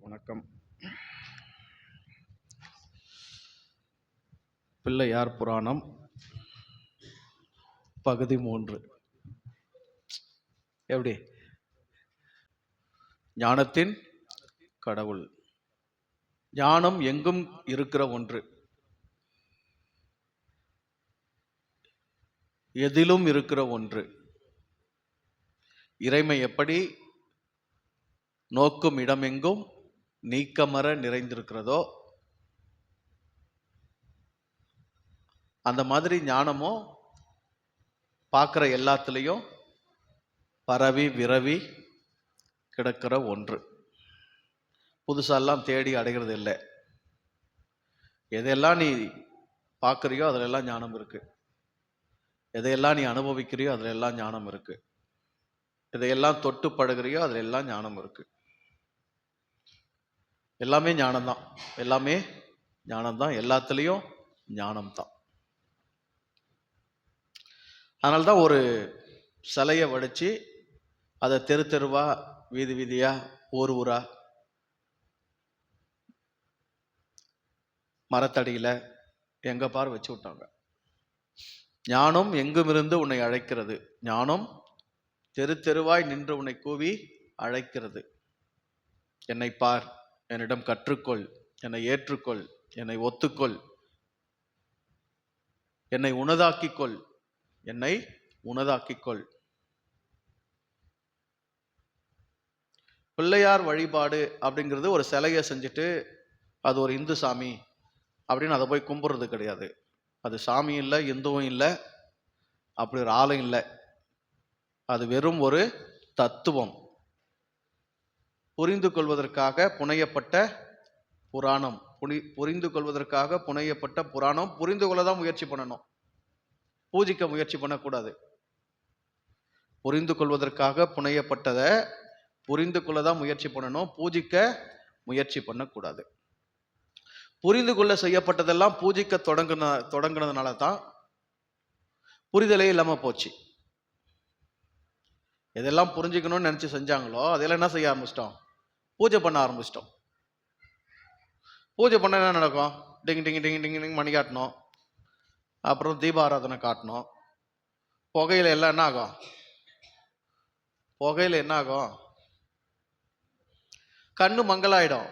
வணக்கம். பிள்ளையார் புராணம் பகுதி 3. எப்படி? ஞானத்தின் கடவுள். ஞானம் எங்கும் இருக்கிற ஒன்று, எதிலும் இருக்கிற ஒன்று. இறைமை எப்படி நோக்கும் இடமெங்கும் நீக்கமர நிறைந்திருக்கிறதோ, அந்த மாதிரி ஞானமும் பார்க்குற எல்லாத்துலேயும் பரவி விரவி கிடக்கிற ஒன்று. புதுசாலாம் தேடி அடைகிறது இல்லை. எதையெல்லாம் நீ பார்க்குறியோ அதிலெல்லாம் ஞானம் இருக்கு. எதையெல்லாம் நீ அனுபவிக்கிறியோ அதில் எல்லாம் ஞானம் இருக்கு. எதையெல்லாம் தொட்டு படுகிறியோ அதில் எல்லாம் ஞானம் இருக்கு. எல்லாமே ஞானம்தான். எல்லாமே ஞானம்தான். எல்லாத்துலேயும் ஞானம்தான். அதனால்தான் ஒரு சிலையை வடித்து அதை தெரு தெருவா, வீதி வீதியா, ஊர் ஊரா, மரத்தடியில் எங்க பார் வச்சு விட்டாங்க. ஞானம் எங்குமிருந்து உன்னை அழைக்கிறது. ஞானம் தெரு தெருவாய் நின்று உன்னை கூவி அழைக்கிறது. என்னை பார், என்னிடம் கற்றுக்கொள், என்னை ஏற்றுக்கொள், என்னை ஒத்துக்கொள், என்னை உனதாக்கிக்கொள், என்னை உனதாக்கிக்கொள். பிள்ளையார் வழிபாடு அப்படிங்கிறது ஒரு சிலையை செஞ்சுட்டு அது ஒரு இந்து சாமி அப்படின்னு அதை போய் கும்பிட்றது கிடையாது. அது சாமி இல்லை, இந்துவும் இல்லை, அப்படி ஒரு ஆளும் இல்லை. அது வெறும் ஒரு தத்துவம். புரிந்து கொள்வதற்காக புனையப்பட்ட புராணம். புரிந்து கொள்வதற்காக புனையப்பட்ட புராணம். புரிந்து கொள்ளதான் முயற்சி பண்ணணும், பூஜிக்க முயற்சி பண்ணக்கூடாது. புரிந்து கொள்வதற்காக புனையப்பட்டதை புரிந்து கொள்ளதான் முயற்சி பண்ணணும், பூஜிக்க முயற்சி பண்ணக்கூடாது. புரிந்து கொள்ள செய்யப்பட்டதெல்லாம் பூஜிக்க தொடங்கினதுனால தான் புரிதலே இல்லாம போச்சு. எதெல்லாம் புரிஞ்சுக்கணும்னு நினைச்சு செஞ்சாங்களோ அதெல்லாம் என்ன செய்ய ஆரம்பிச்சிட்டோம்? பூஜை பண்ண ஆரம்பிச்சிட்டோம். பூஜை பண்ண என்ன நடக்கும்? டிங் டிங் டிங் டிங் டிங் மணி காட்டணும், அப்புறம் தீபாராதனை காட்டணும். புகையில எல்லாம் என்ன ஆகும்? புகையில என்ன ஆகும்? கண்ணு மங்களாயிடும்.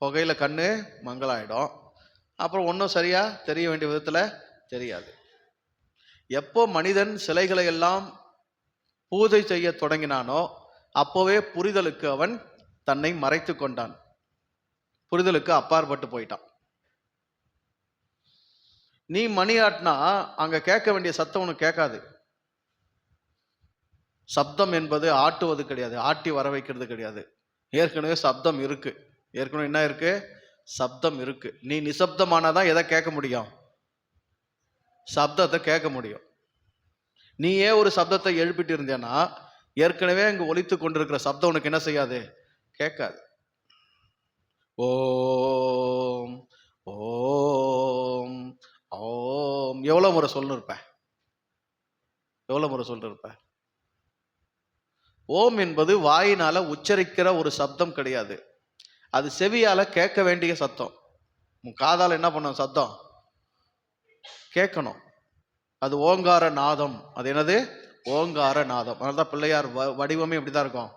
புகையில கண்ணு மங்களாயிடும். அப்புறம் ஒன்றும் சரியா தெரிய வேண்டிய விதத்துல தெரியாது. எப்போ மனிதன் சிலைகளை எல்லாம் பூஜை செய்ய தொடங்கினானோ அப்போவே புரிதலுக்கு அவன் தன்னை மறைத்து கொண்டான். புரிதலுக்கு அப்பாற்பட்டு போயிட்டான். நீ மணி ஆட்டினா அங்க கேட்க வேண்டிய சத்தம் உனக்கு கேட்காது. சப்தம் என்பது ஆட்டுவது கிடையாது, ஆட்டி வர வைக்கிறது கிடையாது. ஏற்கனவே சப்தம் இருக்கு. ஏற்கனவே என்ன இருக்கு? சப்தம் இருக்கு. நீ நிசப்தமானாதான் எதை கேட்க முடியும்? சப்தத்தை கேட்க முடியும். நீயே ஒரு சப்தத்தை எழுப்பிட்டு இருந்தேன்னா ஏற்கனவே அங்கு ஒலித்து கொண்டிருக்கிற சப்தம் உனக்கு என்ன செய்யாது? கேட்காது. ஓம் ஓம் ஓம் எவ்வளவு முறை சொல்லிருப்ப? எவ்வளவு முறை சொல்லிருப்ப? ஓம் என்பது வாயினால உச்சரிக்கிற ஒரு சப்தம் கிடையாது. அது செவியால கேட்க வேண்டிய சத்தம். உன் காதால என்ன பண்ணும்? சத்தம் கேட்கணும். அது ஓங்கார நாதம். அது என்னது? ஓங்கார நாதம். அதனால்தான் பிள்ளையார் வடிவமே இப்படிதான் இருக்கும்.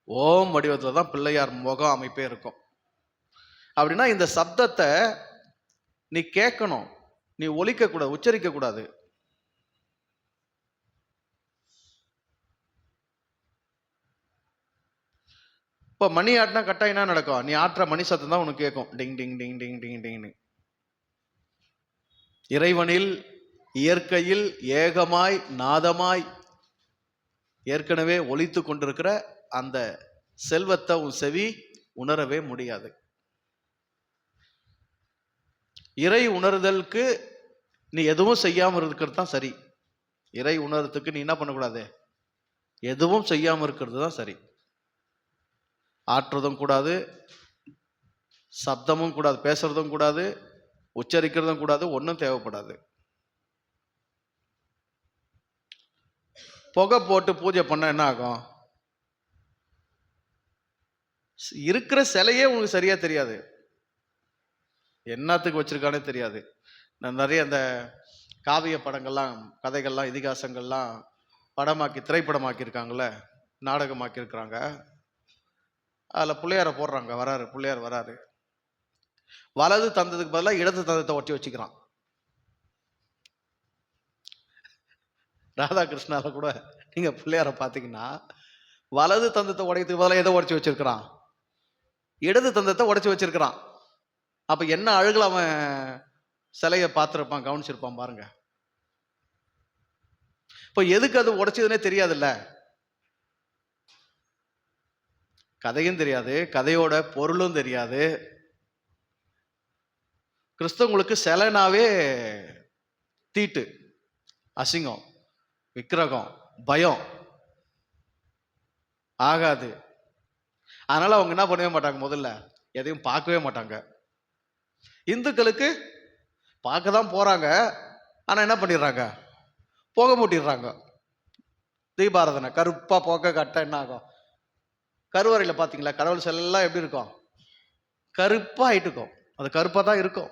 ஓம் வடிவத்துல தான் பிள்ளையார் முகம் அமைப்பே இருக்கும். அப்படின்னா இந்த சப்தத்தை நீ கேட்கணும், நீ ஒலிக்க கூடாது, உச்சரிக்க கூடாது. இப்போ மணி ஆட்டினா கட்டாயம் என்ன நடக்கும்? நீ ஆட்டுற மணி சத்தம் தான் உனக்கு கேட்கும். டிங் டிங் டிங் டிங் டிங் டிங். இறைவனில், இயற்கையில் ஏகமாய் நாதமாய் ஏற்கனவே ஒலித்து கொண்டிருக்கிற அந்த செல்வத்தை உன் செவி உணரவே முடியாது. இறை உணர்தலுக்கு நீ எதுவும் செய்யாம இருக்கிறது தான் சரி. இறை உணர்றதுக்கு நீ என்ன பண்ணக்கூடாது? எதுவும் செய்யாம இருக்கிறது தான் சரி. ஆற்றுறதும் கூடாது, சப்தமும் கூடாது, பேசுறதும் கூடாது, உச்சரிக்கிறதும் கூடாது, ஒன்றும் தேவைப்படாது. புகை போட்டு பூஜை பண்ண என்ன ஆகும்? இருக்கிற சிலையே உங்களுக்கு சரியா தெரியாது, என்னத்துக்கு வச்சிருக்கானே தெரியாது. நான் நிறைய அந்த காவிய படங்கள்லாம், கதைகள்லாம், இதிகாசங்கள்லாம் படமாக்கி திரைப்படமாக்கி இருக்காங்கல்ல, நாடகமாக்கி இருக்கிறாங்க. அதில் பிள்ளையார போடுறாங்க, வராரு பிள்ளையார் வராரு, வலது தந்ததுக்கு பதிலாக இடது தந்தத்தை ஒட்டி வச்சுக்கிறான். ராதாகிருஷ்ணால கூட நீங்க பிள்ளையார பார்த்தீங்கன்னா வலது தந்தத்தை உடையதுக்கு பதிலாக எதை உடைச்சி வச்சிருக்கிறான்? இடது தந்தத்தை உடைச்சி வச்சிருக்கிறான். அப்ப என்ன அழகுல அவன் சிலையை பார்த்துருப்பான், கவனிச்சிருப்பான் பாருங்க. இப்போ எதுக்கு அது உடைச்சதுன்னே தெரியாதுல்ல, கதையும் தெரியாது, கதையோட பொருளும் தெரியாது. கிறிஸ்தவங்களுக்கு சிலைனாவே தீட்டு, அசிங்கம், விக்கிரகம், பயம் ஆகாது. அதனால அவங்க என்ன பண்ணவே மாட்டாங்க, முதல்ல எதையும் பார்க்கவே மாட்டாங்க. இந்துக்களுக்கு பார்க்க தான் போறாங்க, ஆனா என்ன பண்ணிடுறாங்க, போக மூட்டிடுறாங்க. தீபாராதனை கருப்பா போக்க கட்ட என்ன ஆகும், கருவறையில பாத்தீங்களா கடவுள் செல்லாம் எப்படி இருக்கும், கருப்பா ஆயிட்டு இருக்கும். அது கருப்பா தான் இருக்கும்.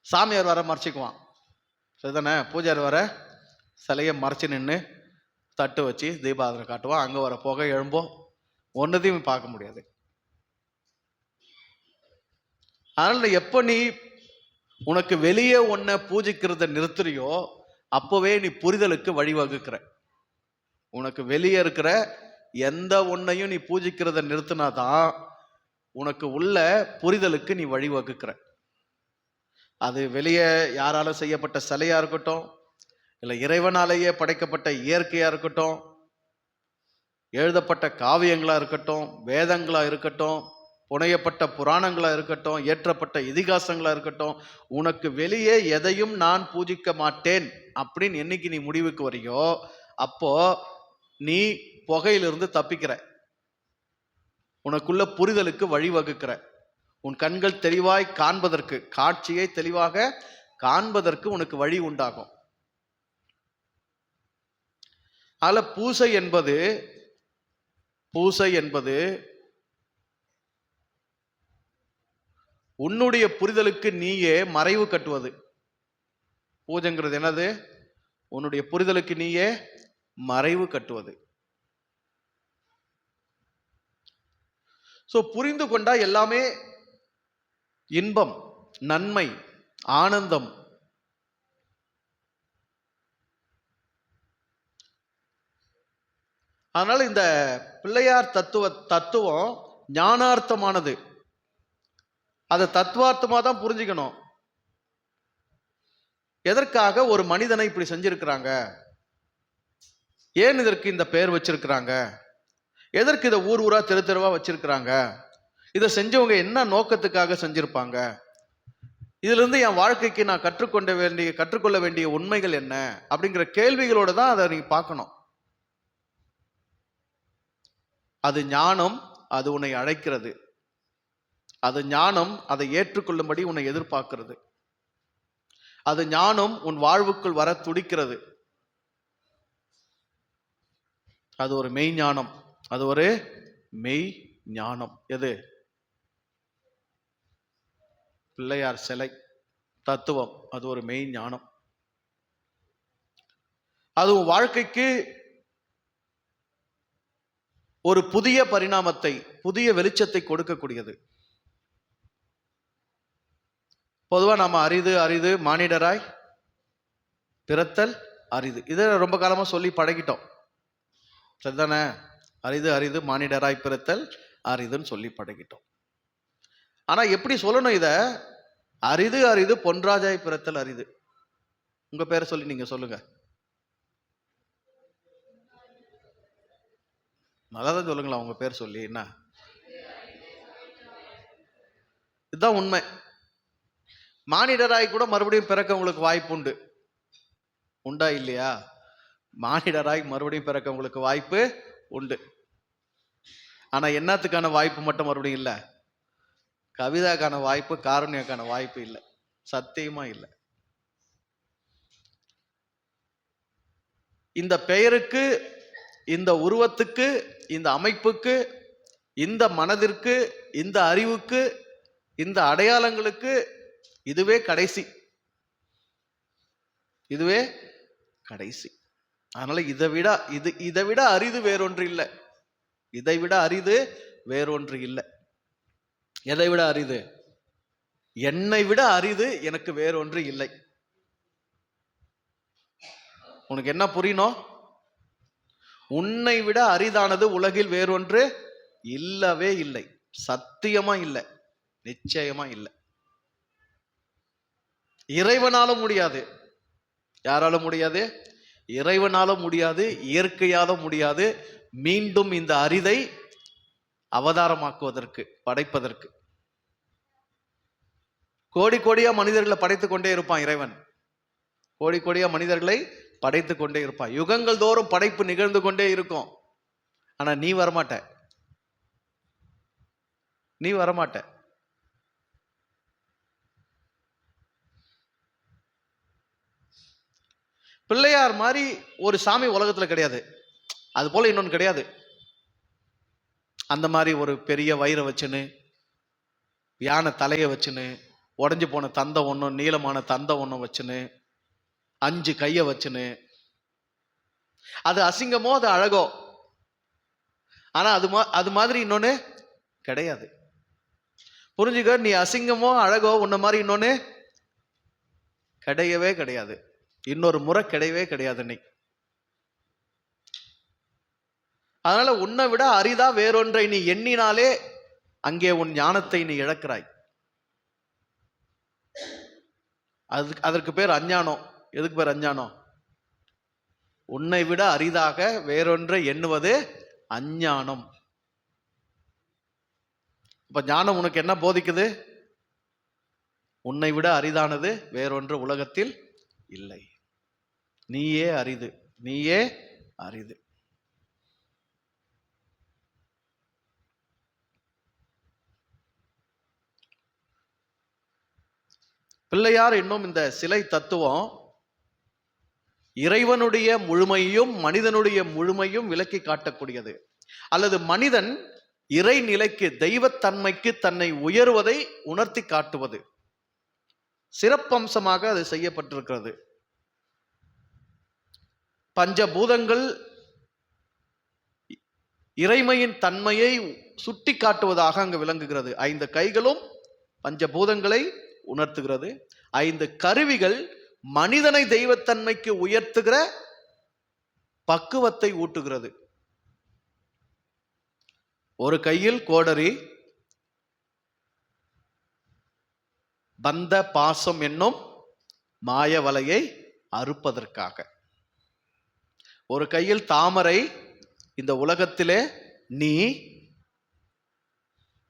சாமியார் வர மறைச்சிக்குவான், சரிதானே? பூஜாரி வர சிலையை மறைச்சு நின்று தட்டு வச்சு தீபாராதனை காட்டுவான். அங்க வர புகை எழும்போம், ஒன்னதையும் பார்க்க முடியாது. அதனால எப்ப நீ உனக்கு வெளியே ஒன்ன பூஜிக்கிறத நிறுத்துறியோ அப்பவே நீ புரிதலுக்கு வழிவகுக்கிற. உனக்கு வெளியே இருக்கிற எந்த ஒன்னையும் நீ பூஜிக்கிறத நிறுத்தினாதான் உனக்கு உள்ள புரிதலுக்கு நீ வழிவகுக்கிற. அது வெளியே யாராலும் செய்யப்பட்ட சிலையா இருக்கட்டும், இல்லை இறைவனாலேயே படைக்கப்பட்ட இயற்கையா இருக்கட்டும், எழுதப்பட்ட காவியங்களா இருக்கட்டும், வேதங்களா இருக்கட்டும், புனையப்பட்ட புராணங்களா இருக்கட்டும், இயற்றப்பட்ட இதிகாசங்களா இருக்கட்டும், உனக்கு வெளியே எதையும் நான் பூஜிக்க மாட்டேன் அப்படின்னு என்னைக்கு நீ முடிவுக்கு வரையோ அப்போ நீ புகையிலிருந்து தப்பிக்கிற, உனக்குள்ள புரிதலுக்கு வழிவகுக்கிற. உன் கண்கள் தெளிவாய் காண்பதற்கு, காட்சியை தெளிவாக காண்பதற்கு உனக்கு வழி உண்டாகும். அதுல பூசை என்பது உன்னுடைய புரிதலுக்கு நீயே மறைவு கட்டுவது. பூஜைங்கிறது என்னது? உன்னுடைய புரிதலுக்கு நீயே மறைவு கட்டுவது. புரிந்து கொண்டா எல்லாமே இன்பம், நன்மை, ஆனந்தம். அதனால இந்த பிள்ளையார் தத்துவம் ஞானார்த்தமானது. அதை தத்துவார்த்தமா தான் புரிஞ்சுக்கணும். எதற்காக ஒரு மனிதனை இப்படி செஞ்சிருக்கிறாங்க, ஏன் இதற்கு இந்த பெயர் வச்சிருக்கிறாங்க, எதற்கு இதை ஊர் ஊரா தெரு தெருவா வச்சிருக்கிறாங்க, இதை செஞ்சவங்க என்ன நோக்கத்துக்காக செஞ்சிருப்பாங்க, இதுல இருந்து என் வாழ்க்கைக்கு நான் கற்றுக்கொள்ள வேண்டிய உண்மைகள் என்ன அப்படிங்கிற கேள்விகளோட தான் அதை நீங்க பார்க்கணும். அது ஞானம், அது உன்னை அழைக்கிறது. அது ஞானம், அதை ஏற்றுக்கொள்ளும்படி உன்னை எதிர்பார்க்கிறது. அது ஞானம் உன் வாழ்வுக்குள் வர துடிக்கிறது. அது ஒரு மெய் ஞானம். அது ஒரு மெய் ஞானம். எது? பிள்ளையார் சிலை தத்துவம். அது ஒரு மெய் ஞானம். அது உன் வாழ்க்கைக்கு ஒரு புதிய பரிணாமத்தை, புதிய வெளிச்சத்தை கொடுக்கக்கூடியது. பொதுவா நாம அரிது மானிடராய் பிறத்தல் அரிது, இதை ரொம்ப காலமா சொல்லி பழகிட்டோம், சரிதானே? அரிது மானிடராய் பிறத்தல் அரிதுன்னு சொல்லி பழகிட்டோம். ஆனா எப்படி சொல்லணும் இத? அரிது பொன்ராஜாய் பிறத்தல் அரிது. உங்க பேரை சொல்லி நீங்க சொல்லுங்க. நல்லாதான் சொல்லுங்களா உங்க பேர் சொல்லி. என்ன இதுதான் உண்மை. மானிடராய் கூட மறுபடியும் பிறக்க உங்களுக்கு வாய்ப்பு உண்டு. உண்டா இல்லையா? மானிடராய் மறுபடியும் பிறக்க உங்களுக்கு வாய்ப்பு உண்டு. ஆனா என்னத்துக்கான வாய்ப்பு மட்டும் மறுபடியும் இல்லை, கவிதாக்கான வாய்ப்பு, காருண்யக்கான வாய்ப்பு இல்லை, சத்தியமா இல்லை. இந்த பெயருக்கு இந்த உருவத்துக்கு, இந்த அமைப்புக்கு, இந்த மனதிற்கு, இந்த அறிவுக்கு, இந்த அடையாளங்களுக்கு இதுவே கடைசி. இதுவே கடைசி. அதனால இதை விட அரிது வேறொன்று இல்லை. இதை விட அரிது வேறொன்று இல்லை. எதை விட அரிது? என்னை விட அரிது எனக்கு வேறொன்று இல்லை. உனக்கு என்ன புரியணும்? உன்னை விட அரிதானது உலகில் வேறொன்று இல்லவே இல்லை. சத்தியமா இல்லை, நிச்சயமா இல்லை. இறைவனாலும் முடியாது. யாராலும் முடியாது? இறைவனாலும் முடியாது, இயற்கையாலும் முடியாது. மீண்டும் இந்த அரிதை அவதாரமாக்குவதற்கு, படைப்பதற்கு. கோடி கோடியா மனிதர்களை படைத்துக் கொண்டே இருப்பான் இறைவன். கோடி கோடியா மனிதர்களை படைத்து கொண்டே இருப்பான். யுகங்கள் தோறும் படைப்பு நிகழ்ந்து கொண்டே இருக்கும். ஆனா நீ வரமாட்ட. நீ வரமாட்ட. பிள்ளையார் மாதிரி ஒரு சாமி உலகத்துல கிடையாது. அது போல இன்னொன்னு கிடையாது. அந்த மாதிரி ஒரு பெரிய வயிறை வச்சுன்னு, யானை தலையை வச்சுன்னு, உடஞ்சி போன தந்தை ஒன்றும், நீளமான தந்தை ஒன்றும் வச்சுன்னு, 5 கையை வச்சுன்னு, அது அசிங்கமோ அது அழகோ, ஆனா அது மாதிரி இன்னொன்னு கிடையாது. புரிஞ்சுக்க, நீ அசிங்கமோ அழகோ உன்ன மாதிரி இன்னொன்னு கிடையவே கிடையாது. இன்னொரு முறை கிடையவே கிடையாது நீ. அதனால உன்னை விட அரிதா வேறொன்றை நீ எண்ணினாலே அங்கே உன் ஞானத்தை நீ இழக்கிறாய். அதற்கு பேர் அஞ்ஞானம். எதுக்கு பேர் அஞ்ஞானம்? உன்னை விட அரிதாக வேறொன்றை எண்ணுவது அஞ்ஞானம். இப்ப ஞானம் உனக்கு என்ன போதிக்குது? உன்னை விட அரிதானது வேறொன்று உலகத்தில் இல்லை. நீயே அரிது, நீயே அரிது. பிள்ளையார் என்னும் இந்த சிலை தத்துவம் இறைவனுடைய முழுமையும் மனிதனுடைய முழுமையும் விளக்கி காட்டக்கூடியது. அல்லது மனிதன் இறை நிலைக்கு, தெய்வத்தன்மைக்கு தன்னை உயர்வதை உணர்த்தி காட்டுவது. சிறப்பம்சமாக அது செய்யப்பட்டிருக்கிறது. பஞ்சபூதங்கள் இறைமையின் தன்மையை சுட்டி காட்டுவதாக அங்கு விளங்குகிறது. 5 கைகளும் பஞ்சபூதங்களை உணர்த்துகிறது. 5 கருவிகள் மனிதனை தெய்வத்தன்மைக்கு உயர்த்துகிற பக்குவத்தை ஊட்டுகிறது. ஒரு கையில் கோடரி, பந்த பாசம் என்னும் மாய வலையை அறுப்பதற்காக. ஒரு கையில் தாமரை, இந்த உலகத்திலே நீ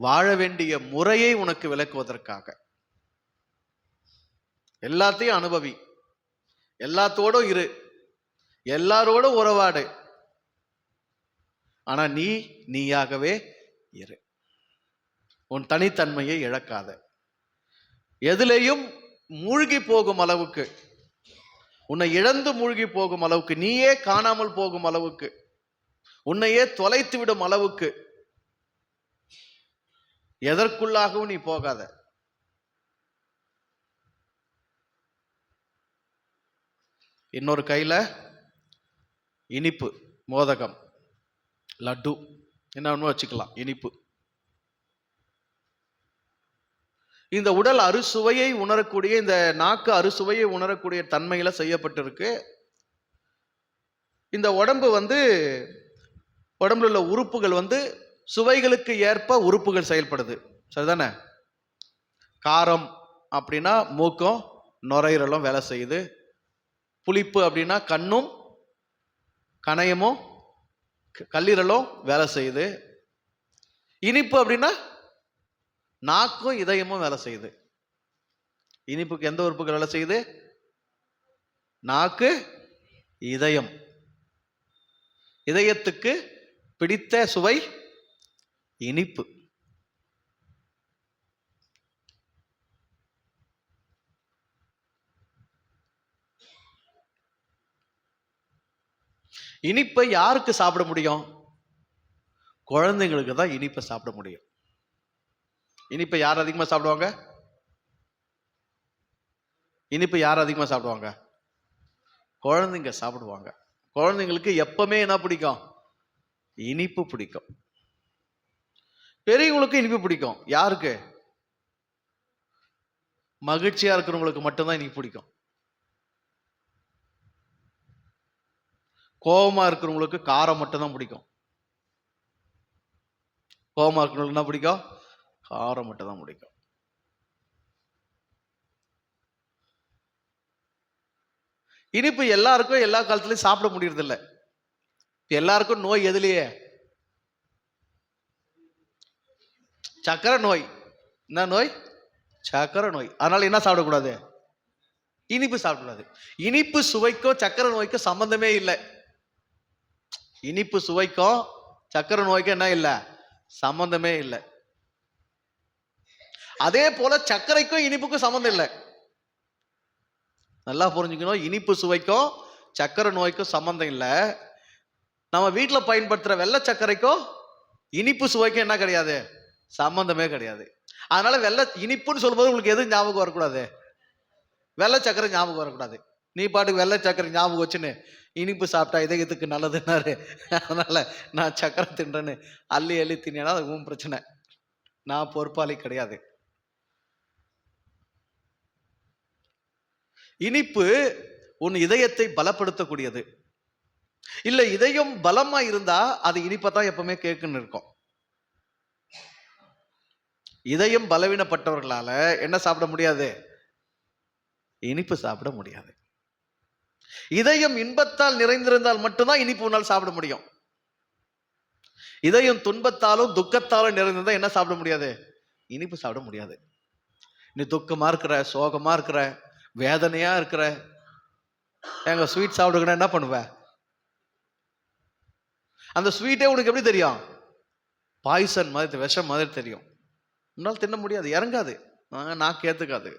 வாழ வேண்டிய முறையை உனக்கு விளக்குவதற்காக. எல்லாத்தையும் அனுபவி, எல்லாத்தோடும் இரு, எல்லாரோடும் உறவாடு, ஆனா நீயாகவே இரு. உன் தனித்தன்மையை இழக்காத. எதிலையும் மூழ்கி போகும் அளவுக்கு, உன்னை இழந்து மூழ்கி போகும் அளவுக்கு, நீயே காணாமல் போகும் அளவுக்கு, உன்னையே தொலைத்து விடும் அளவுக்கு எதற்குள்ளாகவும் நீ போகாத. இன்னொரு கையில இனிப்பு, மோதகம், லட்டு, என்ன ஒன்று வச்சுக்கலாம், இனிப்பு. இந்த உடல் அறுசுவையை உணரக்கூடிய, இந்த நாக்கு அறுசுவையை உணரக்கூடிய தன்மையில செய்யப்பட்டிருக்கு. இந்த உடம்பு உடம்புல உள்ள உறுப்புகள் சுவைகளுக்கு ஏற்ப உறுப்புகள் செயல்படுது. சரிதானே? காரம் அப்படின்னா மூக்கும் நுரையீரலும் வேலை செய்யுது. புளிப்பு அப்படின்னா கண்ணும் கணையமும் கல்லீரலும் வேலை செய்யுது. இனிப்பு அப்படின்னா நாக்கும் இதயமும் வேலை செய்யுது. இனிப்புக்கு எந்த உறுப்புகள் வேலை செய்யுது? நாக்கு, இதயம். இதயத்துக்கு பிடித்த சுவை இனிப்பு. இனிப்பை யாருக்கு சாப்பிட முடியும்? குழந்தைங்களுக்கு தான் இனிப்பை சாப்பிட முடியும். இனிப்பை யார் அதிகமா சாப்பிடுவாங்க? இனிப்பு யார் அதிகமா சாப்பிடுவாங்க? குழந்தைங்க சாப்பிடுவாங்க. குழந்தைங்களுக்கு எப்பவுமே என்ன பிடிக்கும்? இனிப்பு பிடிக்கும். பெரியவங்களுக்கு இனிப்பு பிடிக்கும். யாருக்கு? மகிழ்ச்சியா இருக்கிறவங்களுக்கு மட்டும்தான் இனிப்பு பிடிக்கும். கோபமா இருக்கிறவங்களுக்கு காரம் மட்டும்தான் பிடிக்கும். கோபமா இருக்கிறவங்களுக்கு என்ன பிடிக்கும்? காரம் மட்டும்தான் பிடிக்கும். இனிப்பு எல்லாருக்கும் எல்லா காலத்திலயும் சாப்பிட முடியறது இல்லை. எல்லாருக்கும் நோய் எதுலயே? சக்கரை நோய். என்ன நோய்? சக்கரை நோய். அதனால என்ன சாப்பிடக்கூடாது? இனிப்பு சாப்பிடக்கூடாது. இனிப்பு சுவைக்கும் சக்கரை நோய்க்கும் சம்பந்தமே இல்லை. இனிப்பு சுவைக்கும் சக்கரை நோய்க்கும் என்ன இல்லை? சம்பந்தமே இல்லை. அதே போல சர்க்கரைக்கும் இனிப்புக்கும் சம்பந்தம் இல்லை. நல்லா புரிஞ்சுக்கணும். இனிப்பு சுவைக்கும் சக்கரை நோய்க்கும் சம்பந்தம் இல்லை. நம்ம வீட்டில் பயன்படுத்துற வெள்ளை சர்க்கரைக்கும் இனிப்பு சுவைக்கும் என்ன கிடையாது? சம்பந்தமே கிடையாது. அதனால வெள்ளை இனிப்புன்னு சொல்லும்போது உங்களுக்கு எது ஞாபகம் வரக்கூடாது? வெள்ளை சர்க்கரை ஞாபகம் வரக்கூடாது. நீ பாட்டுக்கு வெள்ளை சர்க்கரை ஞாபகம் வச்சுன்னு இனிப்பு சாப்பிட்டா இதயத்துக்கு நல்லதுன்னாரு, அதனால நான் சர்க்கரை தின்றேன்னு அள்ளி அள்ளி தின்னா அது உன் பிரச்சனை. நான் பொறுப்பாளி கிடையாது. இனிப்பு உன் இதயத்தை பலப்படுத்தக்கூடியது. இல்ல இதயம் பலமா இருந்தா அது இனிப்பத்தான் எப்பவுமே கேட்குன்னு இருக்கும். இதயம் பலவீனப்பட்டவர்களால என்ன சாப்பிட முடியாது? இனிப்பு சாப்பிட முடியாது. இதயம் இன்பத்தால் நிறைந்திருந்தால் மட்டும்தான் இனிப்பு உன்னால் சாப்பிட முடியும். இதயம் துன்பத்தாலும் துக்கத்தாலும் நிறைந்திருந்தா என்ன சாப்பிட முடியாது? இனிப்பு சாப்பிட முடியாது. நீ துக்கமா இருக்கிற, சோகமா இருக்கிற, வேதனையா இருக்கிற, எங்க ஸ்வீட் சாப்பிடுங்கன்னா என்ன பண்ணுவ? அந்த ஸ்வீட்டே உனக்கு எப்படி தெரியும்? பாய்சன் மாதிரி, விஷம் மாதிரி தெரியும். உன்னால் தின்ன முடியாது, இறங்காது, நான் கேத்துக்காது.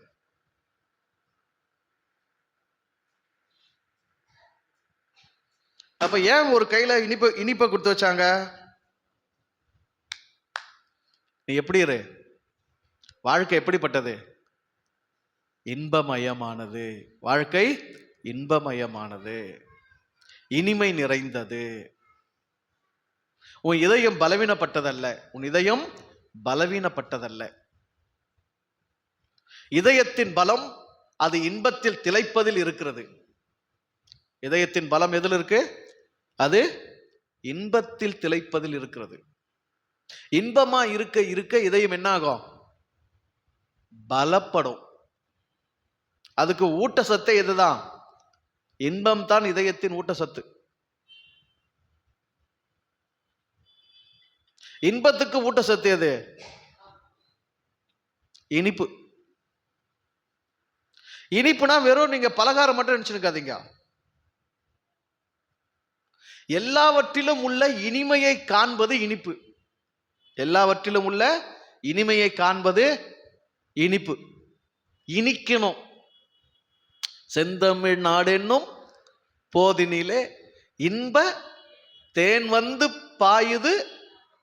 அப்ப ஏன் ஒரு கையில இனிப்பை கொடுத்து வச்சாங்க? நீ எப்படி இரு, வாழ்க்கை எப்படிப்பட்டது? இன்பமயமானது. வாழ்க்கை இன்பமயமானது, இனிமை நிறைந்தது. உன் இதயம் பலவீனப்பட்டதல்ல. உன் இதயம் பலவீனப்பட்டதல்ல. இதயத்தின் பலம் அது இன்பத்தில் திளைப்பதில் இருக்கிறது. இதயத்தின் பலம் எதில் இருக்கு? அது இன்பத்தில் திளைப்பதில் இருக்கிறது. இன்பமா இருக்க இருக்க இதயம் என்ன ஆகும்? பலப்படும். அதுக்கு ஊட்டச்சத்து எதுதான்? இன்பம் தான் இதயத்தின் ஊட்டச்சத்து. இன்பத்துக்கு ஊட்டச்சத்து எது? இனிப்பு. இனிப்புனா வெறும் நீங்க பலகாரம் மட்டும் நினைச்சுக்காதீங்க. எல்லாவற்றிலும் உள்ள இனிமையை காண்பது இனிப்பு. எல்லாவற்றிலும் உள்ள இனிமையை காண்பது இனிப்பு. இனிக்கணும். செந்தமிழ் நாடென்னும் போதினிலே இன்ப தேன் வந்து பாயுது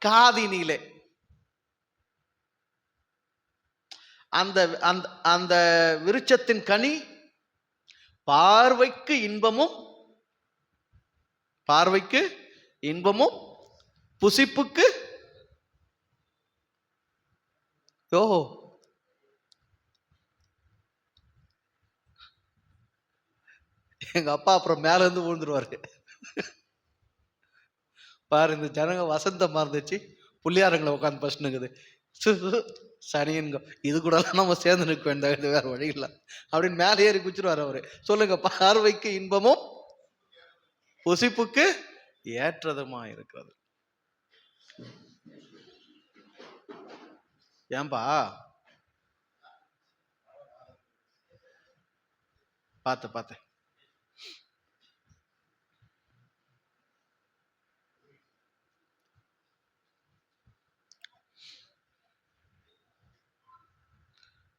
காதினிலே. அந்த அந்த விருட்சத்தின் கனி பார்வைக்கு இன்பமும், பார்வைக்கு இன்பமும், புசிப்புக்கு எங்க அப்பா அப்புறம் மேல இருந்து விழுந்துருவாரு. பாரு, இந்த ஜனங்க வசந்தமா இருந்துச்சு, புள்ளியாரங்களை உட்காந்து பசுனுக்குது, சனிங்க இது கூட நம்ம சேர்ந்து நிற்க வேண்டாம், வேற வழி இல்லை அப்படின்னு மேலே ஏறி குச்சிருவார் அவரு. சொல்லுங்க, பார்வைக்கு இன்பமும் புசிப்புக்கு ஏற்றதுமா இருக்கிறது. ஏன்பா பார்த்து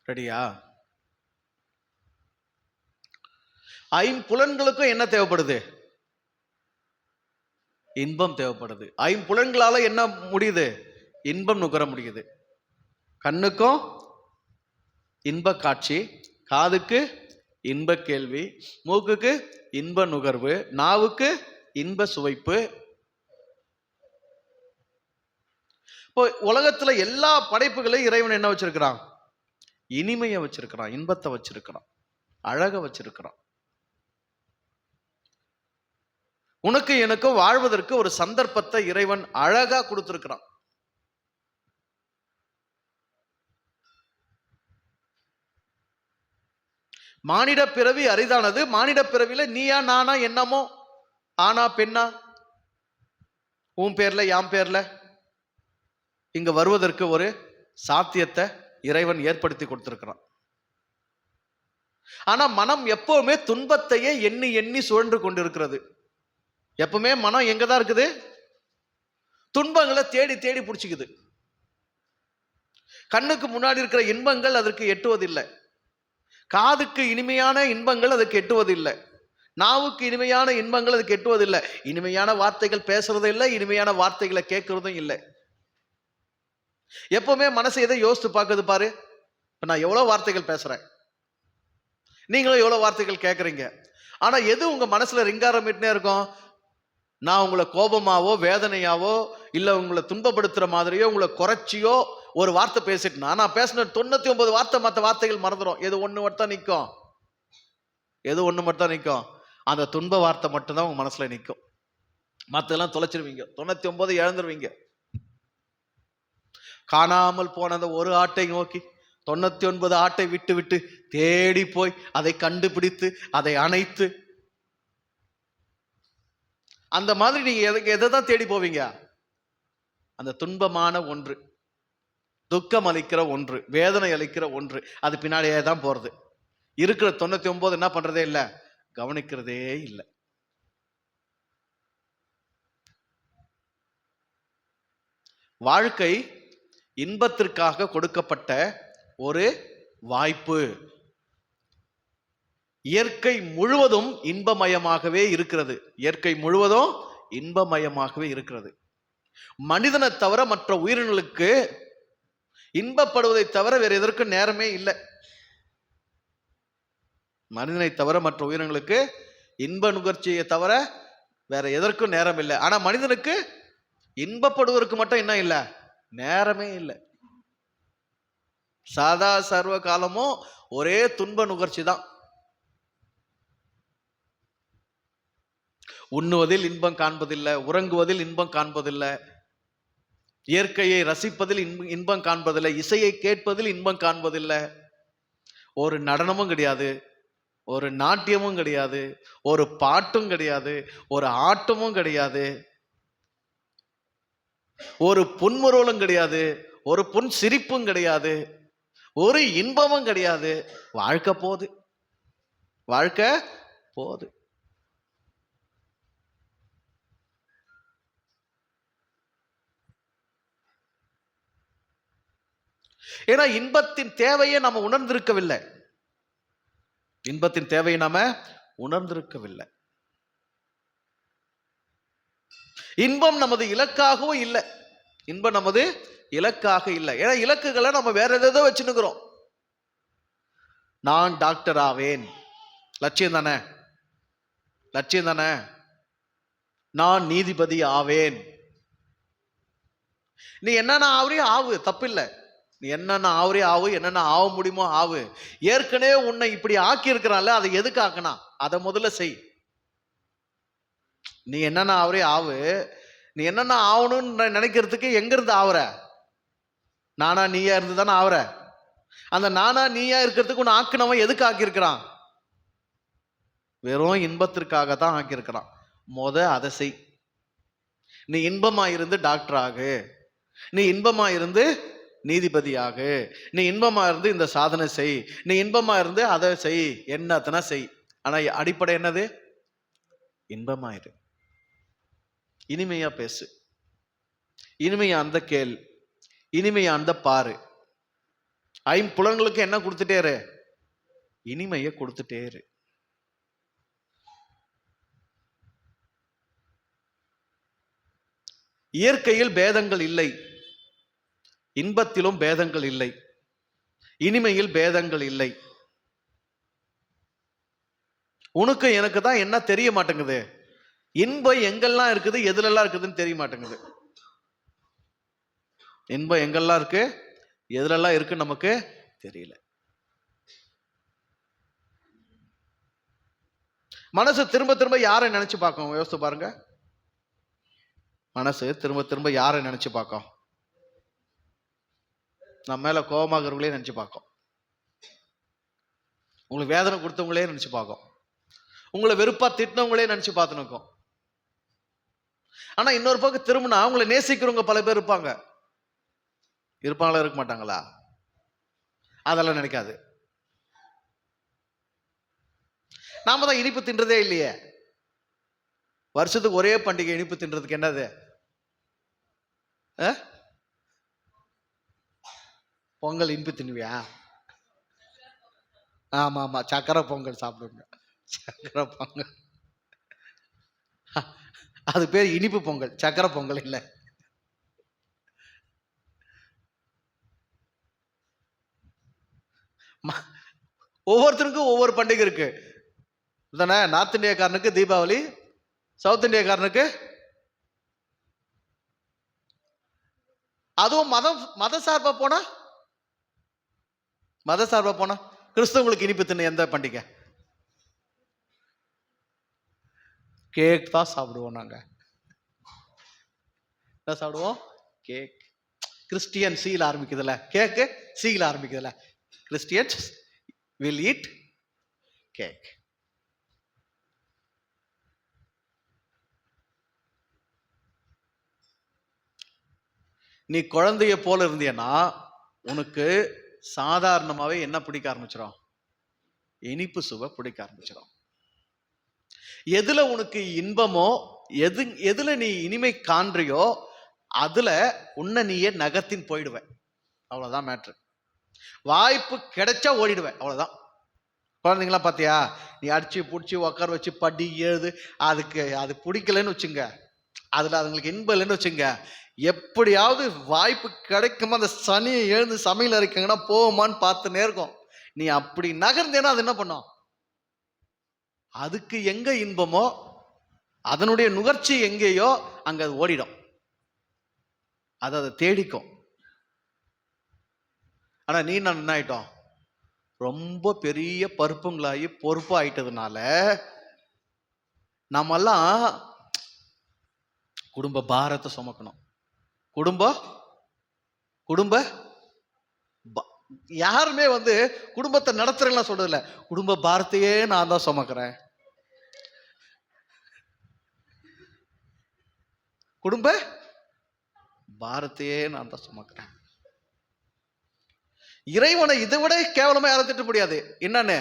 ரெடியா? ஐம்புலன்களுக்கும் என்ன தேவைப்படுது? இன்பம் தேவைப்படுது. ஐம்புலன்களால என்ன முடியுது? இன்பம் நுகர முடியுது. கண்ணுக்கும் இன்ப காட்சி, காதுக்கு இன்ப கேள்வி, மூக்குக்கு இன்ப நுகர்வு, நாவுக்கு இன்ப சுவைப்பு. இப்போ உலகத்துல எல்லா படைப்புகளையும் இறைவன் என்ன வச்சிருக்கிறான்? இனிமையை வச்சிருக்கிறான், இன்பத்தை வச்சிருக்கிறான், அழக வச்சிருக்கிறான். உனக்கு எனக்கும் வாழ்வதற்கு ஒரு சந்தர்ப்பத்தை இறைவன் அழகா கொடுத்திருக்கிறான். மானிட பிறவி அரிதானது. மானிட பிறவில நீயா நானா என்னமோ, ஆனா பெண்ணா, உன் பேர்ல யாம் பேர்ல இங்க வருவதற்கு ஒரு சாத்தியத்தை இறைவன் ஏற்படுத்தி கொடுத்திருக்கிறான். ஆனா மனம் எப்பவுமே துன்பத்தையே எண்ணி எண்ணி சுழன்று கொண்டிருக்கிறது. எப்பவுமே மனம் எங்கதான் இருக்குது? துன்பங்களை தேடி தேடி பிடிச்சிக்குது. கண்ணுக்கு முன்னாடி இருக்கிற இன்பங்கள் அதற்கு எட்டுவதில்லை. காதுக்கு இனிமையான இன்பங்கள் அதுக்கு எட்டுவதில்லை. நாவுக்கு இனிமையான இன்பங்கள் அதுக்கு எட்டுவதில்லை. இனிமையான வார்த்தைகள் பேசுறதும் இல்லை, இனிமையான வார்த்தைகளை கேட்கறதும் இல்லை. எப்பவுமே மனசை எதை யோசித்து பார்க்குது பாரு. இப்ப நான் எவ்வளவு வார்த்தைகள் பேசுறேன், நீங்களும் எவ்வளவு வார்த்தைகள் கேட்கறீங்க. ஆனா எது உங்க மனசுல ரிங்காரமிட்டே இருக்கும்? நான் உங்களை கோபமாவோ வேதனையாவோ இல்ல உங்களை துன்பப்படுத்துற மாதிரியோ உங்களை குறைச்சியோ ஒரு வார்த்தை பேசிட்டு நான் பேசின 99 வார்த்தை மற்ற வார்த்தைகள் மறந்துடும். எது ஒண்ணு மட்டும் நிற்கும்? எது ஒண்ணு மட்டும் நிற்கும்? அந்த துன்ப வார்த்தை மட்டும்தான் உங்க மனசுல நிற்கும். மற்றெல்லாம் தொலைச்சிருவீங்க. 99 இழந்துருவீங்க. காணாமல் போன அந்த ஒரு ஆட்டை நோக்கி 99 ஆட்டை விட்டு விட்டு தேடி போய் அதை கண்டுபிடித்து அதை அணைத்து, அந்த மாதிரி நீங்க எதை தான் தேடி போவீங்க? அந்த துன்பமான ஒன்று, துக்கம் அளிக்கிற ஒன்று, வேதனை அளிக்கிற ஒன்று, அது பின்னாடியே தான் போறது. இருக்கிற 99 என்ன பண்றதே இல்லை, கவனிக்கிறதே இல்லை. வாழ்க்கை இன்பத்திற்காக கொடுக்கப்பட்ட ஒரு வாய்ப்பு. இயற்கை முழுவதும் இன்பமயமாகவே இருக்கிறது. இயற்கை முழுவதும் இன்பமயமாகவே இருக்கிறது. மனிதனை தவிர மற்ற உயிரினங்களுக்கு இன்பப்படுவதை தவிர வேற எதற்கும் நேரமே இல்லை. மனிதனை தவிர மற்ற உயிரினங்களுக்கு இன்ப நுகர்ச்சியை தவிர வேற எதற்கும் நேரம் இல்லை. ஆனா மனிதனுக்கு இன்பப்படுவதற்கு மட்டும் என்ன இல்லை? நேரமே இல்லை. சாதா சர்வ காலமும் ஒரே துன்ப நுகர்ச்சி தான். உண்ணுவதில் இன்பம் காண்பதில்லை, உறங்குவதில் இன்பம் காண்பதில்லை, இயற்கையை ரசிப்பதில் இன்பம் காண்பதில்லை, இசையை கேட்பதில் இன்பம் காண்பதில்லை. ஒரு நடனமும் கிடையாது, ஒரு நாட்டியமும் கிடையாது, ஒரு பாட்டும் கிடையாது, ஒரு ஆட்டமும் கிடையாது, ஒரு புன்முறுவலும் கிடையாது, ஒரு புன் சிரிப்பும் கிடையாது, ஒரு இன்பமும் கிடையாது. வாழ்க்கை போது, வாழ்க்கை போது. ஏன்னா இன்பத்தின் தேவையை நாம உணர்ந்திருக்கவில்லை. இன்பத்தின் தேவையை நாம உணர்ந்திருக்கவில்லை. இன்பம் நமது இலக்காகவும் இல்லை. இன்பம் நமது இலக்காக இல்லை. ஏன்னா இலக்குகளை நம்ம வேற எதோ வச்சுன்னுக்கிறோம். நான் டாக்டர் ஆவேன், லட்சியம் தானே, லட்சியம் தானே. நான் நீதிபதி ஆவேன். நீ என்னன்னா ஆவறியோ ஆவு, தப்பில்லை. நீ என்னென்ன ஆவரே ஆவு, என்னென்ன ஆக முடியுமோ ஆவு. ஏற்கனவே உன்னை இப்படி ஆக்கி இருக்கிறான்ல, அதை எதுக்கு ஆக்கினா அதை முதல்ல செய். நீ என்னென்ன ஆவரே ஆவு. நீ என்னென்ன ஆகணும்னு நினைக்கிறதுக்கு எங்க இருந்து ஆவற? நானா நீயா இருந்து தானே ஆவற. அந்த நானா நீயா இருக்கிறதுக்கு உன்னை ஆக்கினவன் எதுக்கு ஆக்கியிருக்கிறான்? வெறும் இன்பத்திற்காக தான் ஆக்கியிருக்கிறான். அதை செய். நீ இன்பமா இருந்து டாக்டர் ஆகு, நீ இன்பமா இருந்து நீதிபதியாக, நீ இன்பமா இருந்து இந்த சாதனை செய், நீ இன்பமா இருந்து அதை செய், என்னத்தனா செய். ஆனா அடிப்படை என்னது? இன்பமாயிரு, இனிமையா பேசு, இனிமையா அந்த கேள், இனிமையா அந்த பாரு. ஐம்புலன்களுக்கு என்ன கொடுத்துட்டே இரு? இனிமையை கொடுத்துட்டே இரு. இயற்கையில் பேதங்கள் இல்லை, இன்பத்திலும் பேதங்கள் இல்லை, இனிமையில் பேதங்கள் இல்லை. உனக்கு எனக்கு தான் என்ன தெரிய மாட்டேங்குது, இன்பம் எங்கெல்லாம் இருக்குது எதுலெல்லாம் இருக்குதுன்னு தெரிய மாட்டேங்குது. இன்பம் எங்கெல்லாம் இருக்கு எதுலெல்லாம் இருக்கு நமக்கு தெரியல. மனசு திரும்ப திரும்ப யாரை நினைச்சு பார்க்கும்? யோசித்து பாருங்க. மனசு திரும்ப திரும்ப யாரை நினைச்சு பார்க்கும்? நம்ம மேல கோபமாகறவங்களே நினைச்சு பார்க்கும், உங்களுக்கு வேதனை கொடுத்தவங்களே நினைச்சு பார்க்கும், உங்களை வெறுப்பா திட்டினவங்களே நினைச்சு பார்த்து நிற்கும். ஆனா இன்னொரு பக்கம் திரும்பினா அவங்களை நேசிக்கிறவங்க பல பேர் இருப்பாங்க. இருப்பாங்களா இருக்க மாட்டாங்களா? அதெல்லாம் நினைக்காது. நாம தான் இனிப்பு தின்றதே இல்லையே. வருஷத்துக்கு ஒரே பண்டிகை இனிப்பு தின்றதுக்கு என்னது? பொங்கல் இனிப்பு தின்னுவியா? ஆமா ஆமா, சக்கரை பொங்கல் சாப்பிடுங்க. சக்கரை பொங்கல் அது பேர் இனிப்பு பொங்கல், சக்கரை பொங்கல் இல்லை. ஒவ்வொருத்தருக்கும் ஒவ்வொரு பண்டிகை இருக்கு தானே. நார்த் இந்தியாக்காரனுக்கு தீபாவளி, சவுத் இந்தியாக்காரனுக்கு அதுவும் மத சார்பா போனா, மத சார்பா போனா கிறிஸ்தவங்களுக்கு இனிப்பு தின்ன எந்த பண்டிகை? கேக் தான் சாப்பிடுவோம். நாங்க என்ன சாப்பிடுவோம்? கேக். கிறிஸ்டியன் சீல் ஆரம்பிக்குதுல, கேக்கு சீல் ஆரம்பிக்குதுல. Christians will eat cake. நீ குழந்தைய போல இருந்தியன்னா உனக்கு சாதாரணமாவே என்ன பிடிக்க ஆரம்பிச்சிடும்? இனிப்பு சுவை பிடிக்க ஆரம்பிச்சிடும். எதுல உனக்கு இன்பமோ, எதுல நீ இனிமை காண்றியோ அதுல உன்னை நீயே நகர்த்தின் போயிடுவேன். அவ்வளவுதான் மேட்ரு. வாய்ப்பு கிடைச்சா ஓடிடுவேன், அவ்வளவுதான். குழந்தைங்களாம் பார்த்தியா, நீ அடிச்சு பிடிச்சி உட்கார வச்சு படி எழுது, அதுக்கு அது பிடிக்கலன்னு வச்சுங்க, அதுல அதுங்களுக்கு இன்பம் இல்லைன்னு வச்சுங்க, எப்படியாவது வாய்ப்பு கிடைக்குமா அந்த சனியை எழுந்து சமையல் அரைக்கங்கன்னா போகுமான்னு பார்த்துன்னே இருக்கும். நீ அப்படி நகர்ந்தேன்னா அது என்ன பண்ணும்? அதுக்கு எங்க இன்பமோ, அதனுடைய நுகர்ச்சி எங்கேயோ அங்க அது ஓடிடும், அதை தேடிக்கும். ஆனா நீ நான் என்ன ஆயிட்டோம்? ரொம்ப பெரிய பருப்புங்களாகி பொறுப்பு ஆயிட்டதுனால நம்மெல்லாம் குடும்ப பாரத்தை சுமக்கணும். குடும்ப யாருமே குடும்பத்தை நடத்துறேன்னா சொல்றதில்ல, குடும்ப பாரத்தையே நான் தான் சுமக்கிறேன். குடும்ப பாரத்தையே நான் தான் சுமக்கிறேன். இறைவனை இதை விட கேவலமா யாரும் திட்ட முடியாது. என்னன்னு,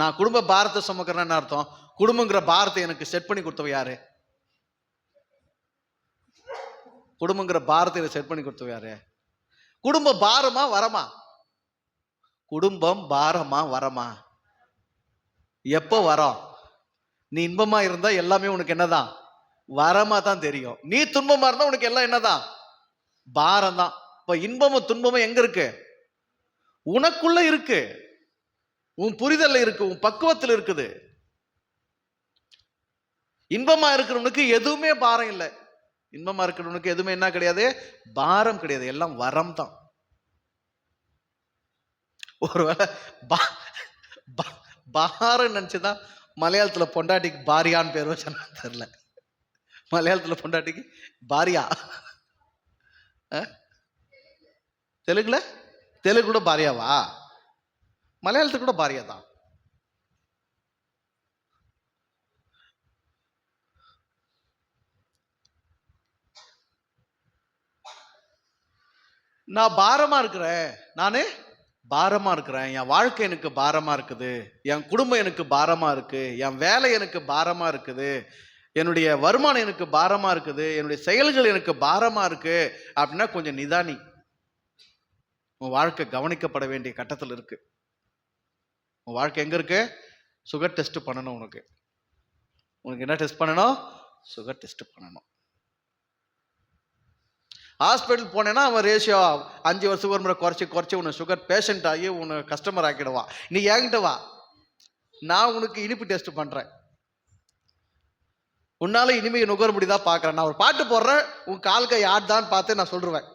நான் குடும்ப பாரத்தை சுமக்கிறேன்னு அர்த்தம். குடும்பங்கிற பாரத்தை எனக்கு செட் பண்ணி கொடுத்தவ யாரு? குடும்பங்கிற பாரத்தை செட் பண்ணி கொடுத்தவ யாரு? குடும்ப பாரமா வரமா? குடும்பம் பாரமா வரமா? எப்போ வரோம்? நீ இன்பமா இருந்தா எல்லாமே உனக்கு என்னதான்? வரமா தான் தெரியும். நீ துன்பமா இருந்தா உனக்கு எல்லாம் என்னதான்? பாரம் தான். இப்ப இன்பமும் துன்பமும் எங்க இருக்கு? உனக்குள்ள இருக்கு, உன் புரிதல்ல இருக்கு, உன் பக்குவத்தில் இருக்குது. இன்பமா இருக்கிறவனுக்கு எதுவுமே பாரம் இல்லை. இன்பமா இருக்கிறவனுக்கு எதுவுமே என்ன கிடையாது? பாரம் கிடையாது, எல்லாம் வரம் தான். ஒருவேளை பாரம் நினைச்சுதான் மலையாளத்துல பொண்டாட்டிக்கு பாரியான்னு பேர் வச்சா தெரியல. மலையாளத்துல பொண்டாட்டிக்கு பாரியா, தெலுங்கு கூட பாரியாவா? மலையாளத்துக்கு கூட பாரியா தான். நான் பாரமா இருக்கிறேன், நானு பாரமா இருக்கிறேன், என் வாழ்க்கை எனக்கு பாரமா இருக்குது, என் குடும்பம் எனக்கு பாரமா இருக்கு, என் வேலை எனக்கு பாரமா இருக்குது, என்னுடைய வருமானம் எனக்கு பாரமா இருக்குது, என்னுடைய செயல்கள் எனக்கு பாரமா இருக்கு அப்படின்னா கொஞ்சம் நிதானி. உன் வாழ்க்கை கவனிக்கப்பட வேண்டிய கட்டத்தில் இருக்கு. உன் வாழ்க்கை எங்க இருக்கு? சுகர் டெஸ்ட் பண்ணணும். உனக்கு என்ன டெஸ்ட் பண்ணணும்? சுகர் டெஸ்ட் பண்ணணும். ஹாஸ்பிட்டல் போனேன்னா அவன் ரேஷியோ 5 வருஷத்துக்கு ஒரு முறை குறைச்சி உன்னை சுகர் பேஷண்ட் ஆகி உன்னை கஸ்டமர் ஆக்கிடுவான். நீ என்கிட்ட வா, நான் உனக்கு இனிப்பு டெஸ்ட் பண்றேன், உன்னால இனிமே நுகர முடியுதா பாக்குறேன். நான் ஒரு பாட்டு போடுறேன், உன் கால் கை ஆடுதான்னு பார்த்து நான் சொல்லுவேன்.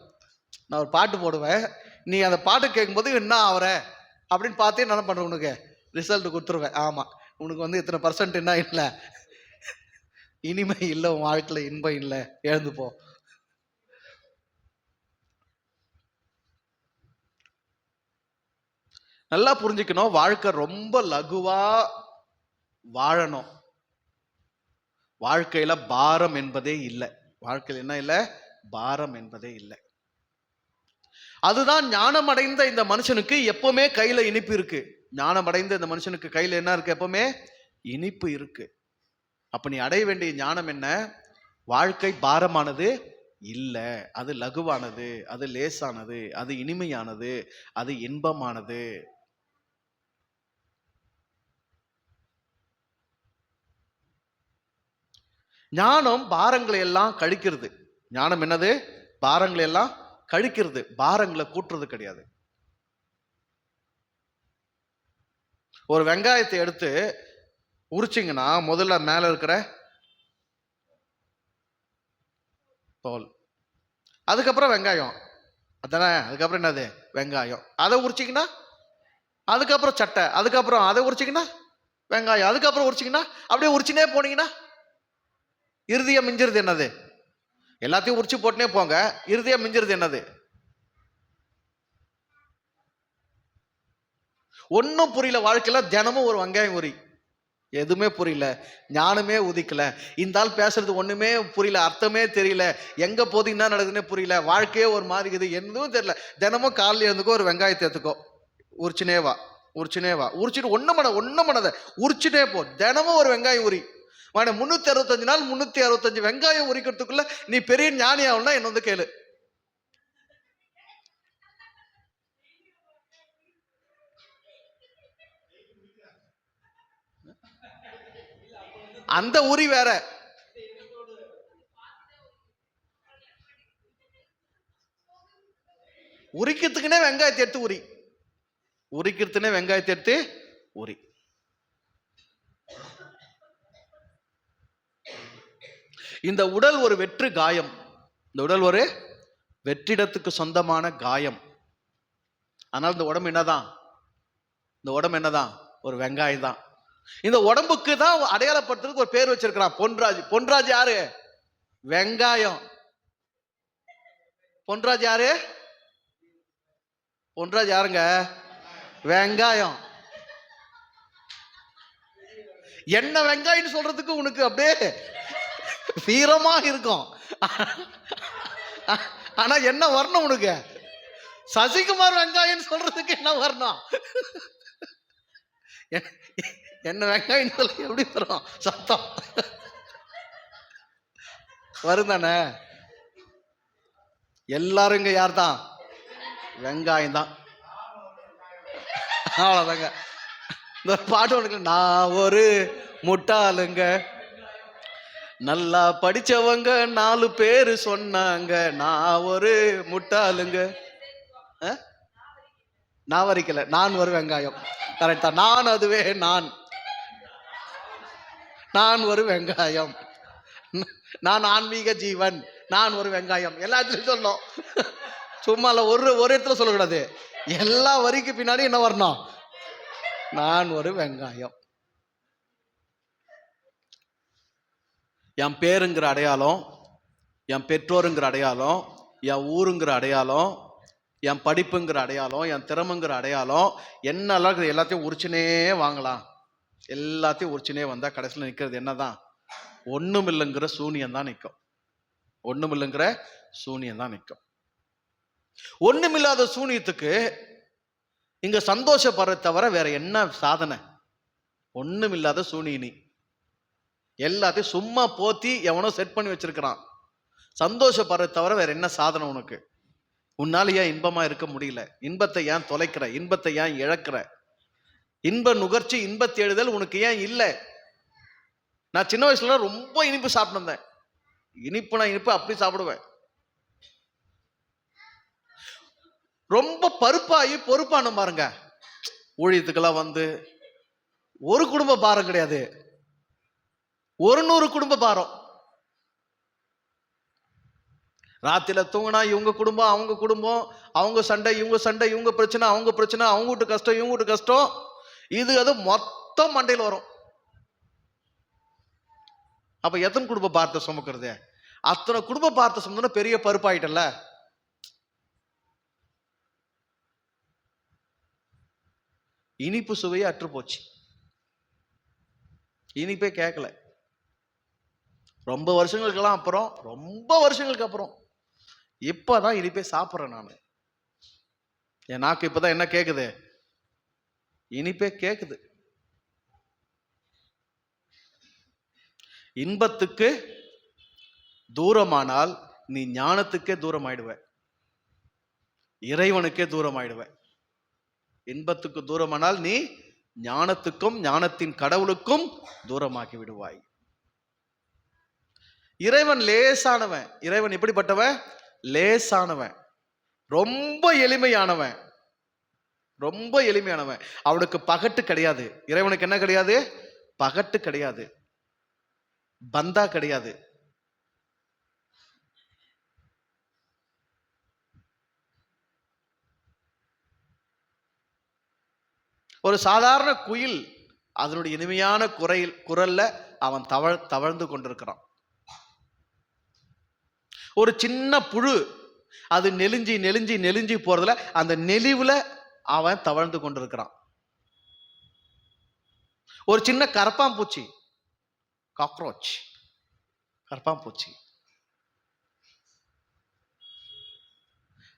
நான் ஒரு பாட்டு போடுவேன், நீ அந்த பாட்டு கேட்கும்போது என்ன ஆவற அப்படின்னு பார்த்தே என்ன பண்றேன், உனக்கு ரிசல்ட் கொடுத்துருவேன். ஆமா, உனக்கு இத்தனை % என்ன இல்லை, இனிமை இல்லை, உன் வாழ்க்கையில இன்பம் இல்லை, எழுந்து போ. நல்லா புரிஞ்சுக்கணும், வாழ்க்கை ரொம்ப லகுவா வாழணும். வாழ்க்கையில பாரம் என்பதே இல்லை. வாழ்க்கையில் என்ன இல்லை, பாரம் என்பதே இல்லை. அதுதான் ஞானம் அடைந்த இந்த மனுஷனுக்கு எப்பவுமே கையில இனிப்பு இருக்கு. ஞானம் அடைந்த இந்த மனுஷனுக்கு கையில என்ன இருக்கு, எப்பவுமே இனிப்பு இருக்கு. அப்ப நீ அடைய வேண்டிய ஞானம் என்ன, வாழ்க்கை பாரமானது இல்லை, அது லகுவானது, அது லேசானது, அது இனிமையானது, அது இன்பமானது. ஞானம் பாரங்களை எல்லாம் கழிக்கிறது. ஞானம் என்னது, பாரங்களை எல்லாம் கழிக்கிறது, பாரங்களை கூட்டுறது கிடையாது. ஒரு வெங்காயத்தை எடுத்து உரிச்சிங்கன்னா முதல்ல மேல இருக்கிற தோல், அதுக்கப்புறம் வெங்காயம், அதானே, அதுக்கப்புறம் என்னது வெங்காயம், அதை உரிச்சிங்கன்னா அதுக்கப்புறம் சட்டை, அதுக்கப்புறம் அதை உரிச்சிங்கன்னா வெங்காயம், அதுக்கப்புறம் உரிச்சிங்கன்னா அப்படியே உரிச்சினே போனீங்கன்னா இறுதியா மிஞ்சிருது என்னது, எல்லாத்தையும் உரிச்சு போட்டுனே போங்க, இறுதியா மிஞ்சிருது என்னது, ஒன்னும் புரியல. வாழ்க்கையில தினமும் ஒரு வெங்காயம் உரி, எதுவுமே புரியல, ஞானமே உதிக்கல, இந்த ஆள் பேசுறது ஒண்ணுமே புரியல, அர்த்தமே தெரியல, எங்க போது என்ன நடக்குதுன்னே புரியல, வாழ்க்கையே ஒரு மாதிரி இருக்குது, எதுவும் தெரியல. தினமும் காலையில் இருந்துக்கோ ஒரு வெங்காயத்தை எடுத்துக்கோ, உரிச்சுனே வா, உரிச்சிட்டு ஒன்னும் பண்ணாத, உரிச்சுட்டே போ, தினமும் ஒரு வெங்காயம் உரி. 365 நாள் 365 வெங்காயம் உரிக்கிறதுக்குள்ள நீ பெரிய ஞானி ஆகணும்னா என்ன கேளு. அந்த உரி வேற, உரிக்கிறதுக்குனே வெங்காயத்தை எடுத்து உரி, உரிக்கிறதுனே வெங்காயத்தை எடுத்து உரி. இந்த உடல் ஒரு வெற்று காயம், இந்த உடல் ஒரு வெற்றிடத்துக்கு சொந்தமான காயம். ஆனால் இந்த உடம்பு என்னதான், இந்த உடம்பு என்னதான், ஒரு வெங்காயம் தான். இந்த உடம்புக்கு தான் அடையாளப்படுத்துறதுக்கு ஒரு பேர் வச்சிருக்கிறான், பொன்ராஜ். பொன்ராஜ் யாரு, வெங்காயம். பொன்ராஜ் யாரு, பொன்ராஜ் யாருங்க, வெங்காயம். என்ன வெங்காயம் சொல்றதுக்கு உனக்கு அப்படியே வீரமா இருக்கும், ஆனா என்ன வரணும் உனக்கு, சசிகுமார் வெங்காயம் சொல்றதுக்கு என்ன வரணும், என்ன வெங்காயம் சொல்ல எப்படி வரும், சத்தம் வரும் தானே. எல்லாரும் இங்க யார் தான், வெங்காயம் தான். அவ்வளவுதாங்க. இந்த பாட்டு ஒன்று, நான் ஒரு முட்டாளுங்க, நல்லா படிச்சவங்க 4 பேரு சொன்னாங்க, நான் ஒரு முட்டாளுங்க. நான் வரிக்கல, நான் ஒரு வெங்காயம். கரெக்டா, நான் அதுவே நான் ஒரு வெங்காயம், நான் ஆன்மீக ஜீவன், நான் ஒரு வெங்காயம். எல்லாத்துலயும் சொல்லணும், சும்மா ஒரு இடத்துல சொல்லக்கூடாது, எல்லா வரிக்கு பின்னாடி என்ன வரணும், நான் ஒரு வெங்காயம். என் பேருங்கிற அடையாளம், என் பெற்றோருங்கிற அடையாளம், என் ஊருங்கிற அடையாளம், என் படிப்புங்கிற அடையாளம், என் திறமைங்கிற அடையாளம், என்னெல்லாம் இருக்குது எல்லாத்தையும் உரிச்சுனே வாங்கலாம். எல்லாத்தையும் உரிச்சுனே வந்தால் கடைசியில் நிற்கிறது என்னதான், ஒன்றும் இல்லைங்கிற சூனியம் தான் நிற்கும். ஒன்றும் இல்லைங்கிற சூனியம் தான் நிற்கும். ஒன்றுமில்லாத சூனியத்துக்கு இங்க சந்தோஷப்படுறத தவிர வேற என்ன சாதனை, ஒன்றுமில்லாத சூனியனி. எல்லாத்தையும் சும்மா போத்தி எவனோ செட் பண்ணி வச்சிருக்கிறான். சந்தோஷப்படுறத தவிர வேற என்ன சாதனை உனக்கு? உன்னால ஏன் இன்பமா இருக்க முடியல? இன்பத்தை ஏன் தொலைக்கிற? இன்பத்தை ஏன் இழக்கிற? இன்ப நுகர்ச்சி, இன்ப தேடுதல் உனக்கு ஏன் இல்லை? நான் சின்ன வயசுல ரொம்ப இனிப்பு சாப்பிட்டு இருந்தேன். இனிப்பு அப்படி சாப்பிடுவேன். ரொம்ப பருப்பாகி பொறுப்பான பாருங்க. ஊழியத்துக்கெல்லாம் வந்து ஒரு குடும்ப பாரம் கிடையாது, 100 குடும்ப பாரம். ராத்திரில தூங்கினா இவங்க குடும்பம் அவங்க குடும்பம், அவங்க சண்டை இவங்க சண்டை, இவங்க பிரச்சனை அவங்க பிரச்சனை, அவங்க வீட்டு கஷ்டம் இவங்க வீட்டு கஷ்டம், இது அது மொத்தம் மண்டையில் வரும். அப்ப எத்தனை குடும்ப பாரத்தை சுமக்கிறது? அத்தனை குடும்ப பாரத்தை சுமந்தா பெரிய பருப்பாயிட்டல. இனிப்பு சுவையே அற்று போச்சு, இனிப்பே கேட்கல. ரொம்ப வருஷங்களுக்கெல்லாம் அப்புறம், ரொம்ப வருஷங்களுக்கு அப்புறம் இப்பதான் இனிப்பே சாப்பிட்றேன் நான். என் நாக்கு இப்பதான் என்ன கேக்குது? இனிப்பே கேக்குது. இன்பத்துக்கு தூரமானால் நீ ஞானத்துக்கே தூரம் ஆயிடுவ, இறைவனுக்கே தூரம் ஆயிடுவ. இன்பத்துக்கு தூரமானால் நீ ஞானத்துக்கும் ஞானத்தின் கடவுளுக்கும் தூரமாக்கி விடுவாய். இறைவன் லேசானவன். இறைவன் எப்படிப்பட்டவன்? லேசானவன், ரொம்ப எளிமையானவன், ரொம்ப எளிமையானவன். அவனுக்கு பகட்டு கிடையாது. இறைவனுக்கு என்ன கிடையாது? பகட்டு கிடையாது, பந்தா கிடையாது. ஒரு சாதாரண குயில் அதனுடைய இனிமையான குரல்ல அவன் தவழ்ந்து கொண்டிருக்கிறான். ஒரு சின்ன புழு அது நெலிஞ்சி நெலிஞ்சி நெலிஞ்சி போறதுல அந்த நெளிவுல அவன் தவழ்ந்து கொண்டிருக்கிறான். ஒரு சின்ன கரப்பாம்பூச்சி, காக்ரோச், கரப்பாம்பூச்சி,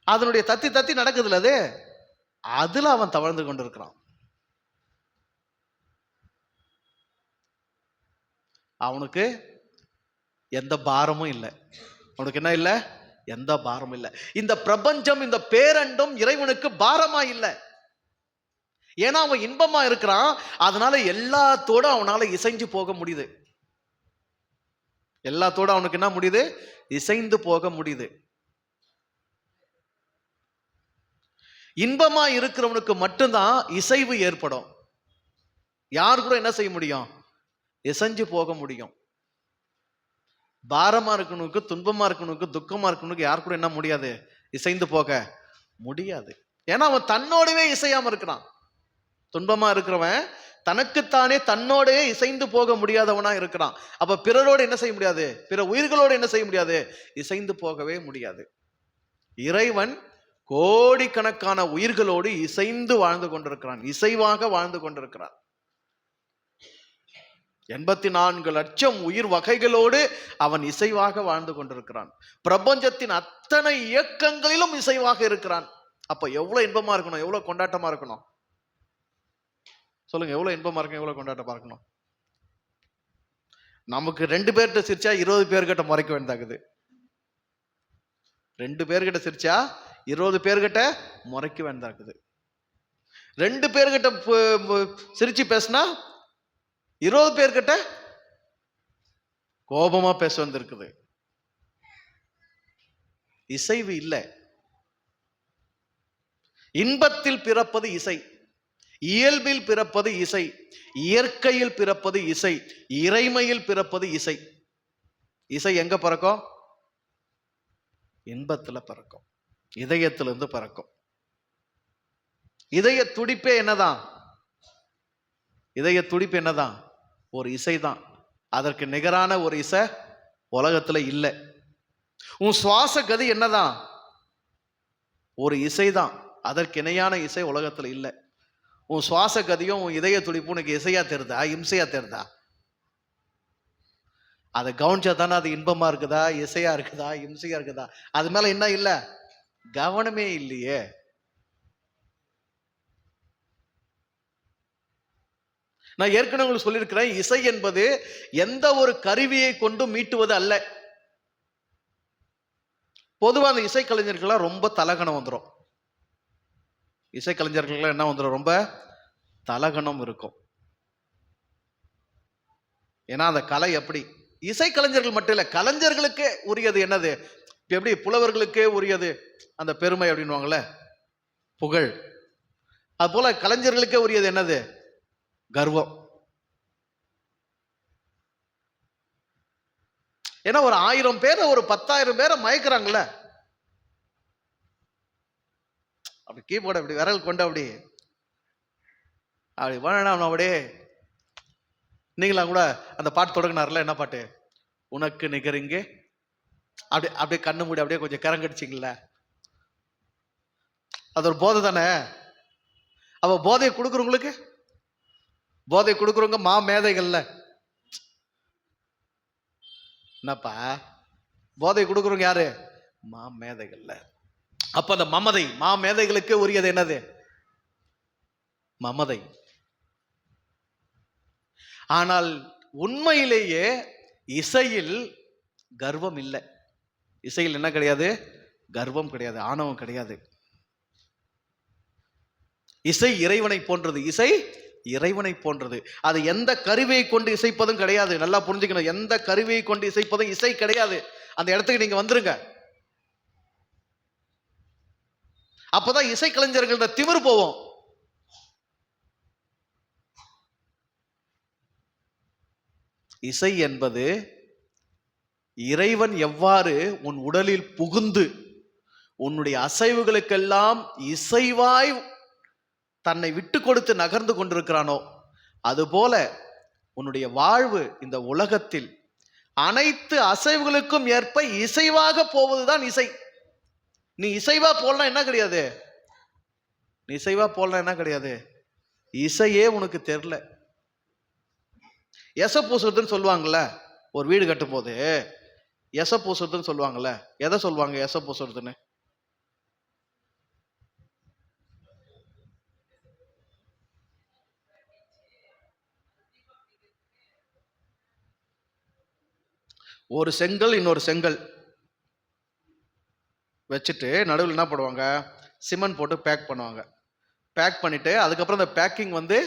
அதனுடைய தத்தி தத்தி நடக்குதுல அது, அதுல அவன் தவழ்ந்து கொண்டிருக்கிறான். அவனுக்கு எந்த பாரமும் இல்லை. அவனுக்கு என்ன இல்லை? எந்த பாரமும் இல்லை. இந்த பிரபஞ்சம், இந்த பேரண்டம் இறைவனுக்கு பாரமா இல்லை. ஏன்னா அவன் இன்பமா இருக்கிறான். அதனால எல்லாத்தோட அவனால இசைஞ்சு போக முடியுது. எல்லாத்தோட அவனுக்கு என்ன முடியுது? இசைந்து போக முடியுது. இன்பமா இருக்கிறவனுக்கு மட்டும்தான் இசைவு ஏற்படும். யாரு கூட என்ன செய்ய முடியும்? இசைஞ்சு போக முடியும். பாரமா இருக்கணுக்கு, துன்பமா இருக்கணுக்கு, துக்கமா இருக்கணுக்கு யாரு கூட என்ன முடியாது? இசைந்து போக முடியாது. ஏன்னா அவன் தன்னோடவே இசையாம இருக்கிறான். துன்பமா இருக்கிறவன் தனக்குத்தானே தன்னோடே இசைந்து போக முடியாதவனா இருக்கிறான். அப்ப பிறரோடு என்ன செய்ய முடியாது? பிற உயிர்களோடு என்ன செய்ய முடியாது? இசைந்து போகவே முடியாது. இறைவன் கோடிக்கணக்கான உயிர்களோடு இசைந்து வாழ்ந்து கொண்டிருக்கிறான், இசைவாக வாழ்ந்து கொண்டிருக்கிறான். 84 லட்சம் உயிர் வகைகளோடு அவன் இசைவாக வாழ்ந்து கொண்டிருக்கிறான். பிரபஞ்சத்தின் அத்தனை இயக்கங்களிலும் இசைவாக இருக்கிறான். அப்ப எவ்வளவு இன்பமா இருக்கணும், எவ்வளவு கொண்டாட்டமா இருக்கணும் சொல்லுங்க. எவ்வளவு இன்பமா இருக்கணும், எவ்வளவு கொண்டாட்டமா இருக்கணும். நமக்கு 2 பேர்கிட்ட சிரிச்சா 20 பேர்கிட்ட முறைக்க வேண்டாகுது. 2 பேர்கிட்ட சிரிச்சா 20 பேர்கிட்ட முறைக்க வேண்டாகுது. 2 பேர்கிட்ட சிரிச்சு பேசினா 20 பேர்கிட்ட கோபமா பேச வந்திருக்குது. இசைவு இல்லை. இன்பத்தில் பிறப்பது இசை, இயல்பில் பிறப்பது இசை, இயற்கையில் பிறப்பது இசை, இறைமையில் பிறப்பது இசை. இசை எங்க பிறக்கும்? இன்பத்துல பிறக்கும், இதயத்திலிருந்து பிறக்கும். இதய துடிப்பே என்னதான்? இதய துடிப்பு என்னதான்? ஒரு இசைதான். அதற்கு நிகரான ஒரு இசை உலகத்துல இல்லை. உன் சுவாச கதி என்னதான்? ஒரு இசைதான். அதற்கு இணையான இசை உலகத்துல இல்லை. உன் சுவாச கதியும் உன் இதய துடிப்பு உனக்கு இசையா தெரியுதா, இம்சையா தெரியுதா? அதை கவனிச்சா தானே அது இன்பமா இருக்குதா, இசையா இருக்குதா, இம்சையா இருக்குதா? அது மேல என்ன இல்லை? கவனமே இல்லையே. நான் ஏற்கனவே உங்களுக்கு சொல்லியிருக்கிறேன், இசை என்பது எந்த ஒரு கருவியை கொண்டு மீட்டுவது அல்ல. பொதுவாக அந்த இசை கலைஞர்கள்லாம் ரொம்ப தலகணம் வந்துடும். இசை கலைஞர்கள் என்ன வந்துடும்? ரொம்ப தலகணம் இருக்கும். ஏன்னா அந்த கலை எப்படி, இசை கலைஞர்கள் மட்டும் இல்லை, கலைஞர்களுக்கே உரியது என்னது? எப்படி புலவர்களுக்கே உரியது அந்த பெருமை அப்படின்வாங்கல்ல, புகழ். அதுபோல கலைஞர்களுக்கே உரியது என்னது? கர்வம். ஏன்னா ஒரு 1000 பேரை ஒரு 10,000 பேரை மயக்கிறாங்கல்ல. அப்படி கீபோர்டு அப்படி விரல் கொண்டு அப்படி வேணாம் அப்படியே. நீங்களா கூட அந்த பாட்டு தொடங்கினார்ல, என்ன பாட்டு? உனக்கு நிகரிங்கே. அப்படியே அப்படியே கண்ணு மூடி அப்படியே கொஞ்சம் கரங்கடிச்சிங்கள. அது ஒரு போதை தானே. அவ போதையை கொடுக்குறவங்களுக்கு, போதை கொடுக்குறவங்க மா மேதைகள்ல. என்னப்பா போதை கொடுக்குறவங்க யாரு? மா மேதைகள்ல. அப்ப அந்த மமதை, மா மேதைகளுக்கு உரியது என்னது? மமதை. ஆனால் உண்மையிலேயே இசையில் கர்வம் இல்லை. இசையில் என்ன கிடையாது? கர்வம் கிடையாது, ஆணவம் கிடையாது. இசை இறைவனை போன்றது. இசை இறைவனை போன்றது. அது எந்த கருவியை கொண்டு இசைப்பதும் கிடையாது. நல்லா புரிஞ்சுக்கணும். எந்த கருவியை கொண்டு இசைப்பதும் இசை கிடையாது. அந்த இடத்துக்கு நீங்க வந்துருங்க. அப்பதான் இசை கலைஞர்களோட திமிர் போவோம். இசை என்பது இறைவன் எவ்வாறு உன் உடலில் புகுந்து உன்னுடைய அசைவுகளுக்கெல்லாம் இசைவாய் தன்னை விட்டு கொடுத்து நகர்ந்து கொண்டிருக்கிறானோ, அதுபோல உன்னுடைய வாழ்வு இந்த உலகத்தில் அனைத்து அசைவுகளுக்கும் ஏற்ப இசைவாக போவதுதான் இசை. நீ இசைவா போலாம் என்ன கிடையாது. நீ இசைவா போலாம் என்ன கிடையாது. இசையே உனக்கு தெரியல. எச பூசுறதுன்னு சொல்லுவாங்கல்ல, ஒரு வீடு கட்டும் போது எச பூசுறதுன்னு சொல்லுவாங்கல்ல. எதை சொல்லுவாங்க எச பூசுறதுன்னு? ஒரு செங்கல் இன்னொரு செங்கல் வச்சுட்டு நடுவில் என்ன பண்ணுவாங்க? சிமெண்ட் போட்டு பேக் பண்ணுவாங்க. பேக் பண்ணிட்டு அதுக்கப்புறம் அந்த பேக்கிங் வந்து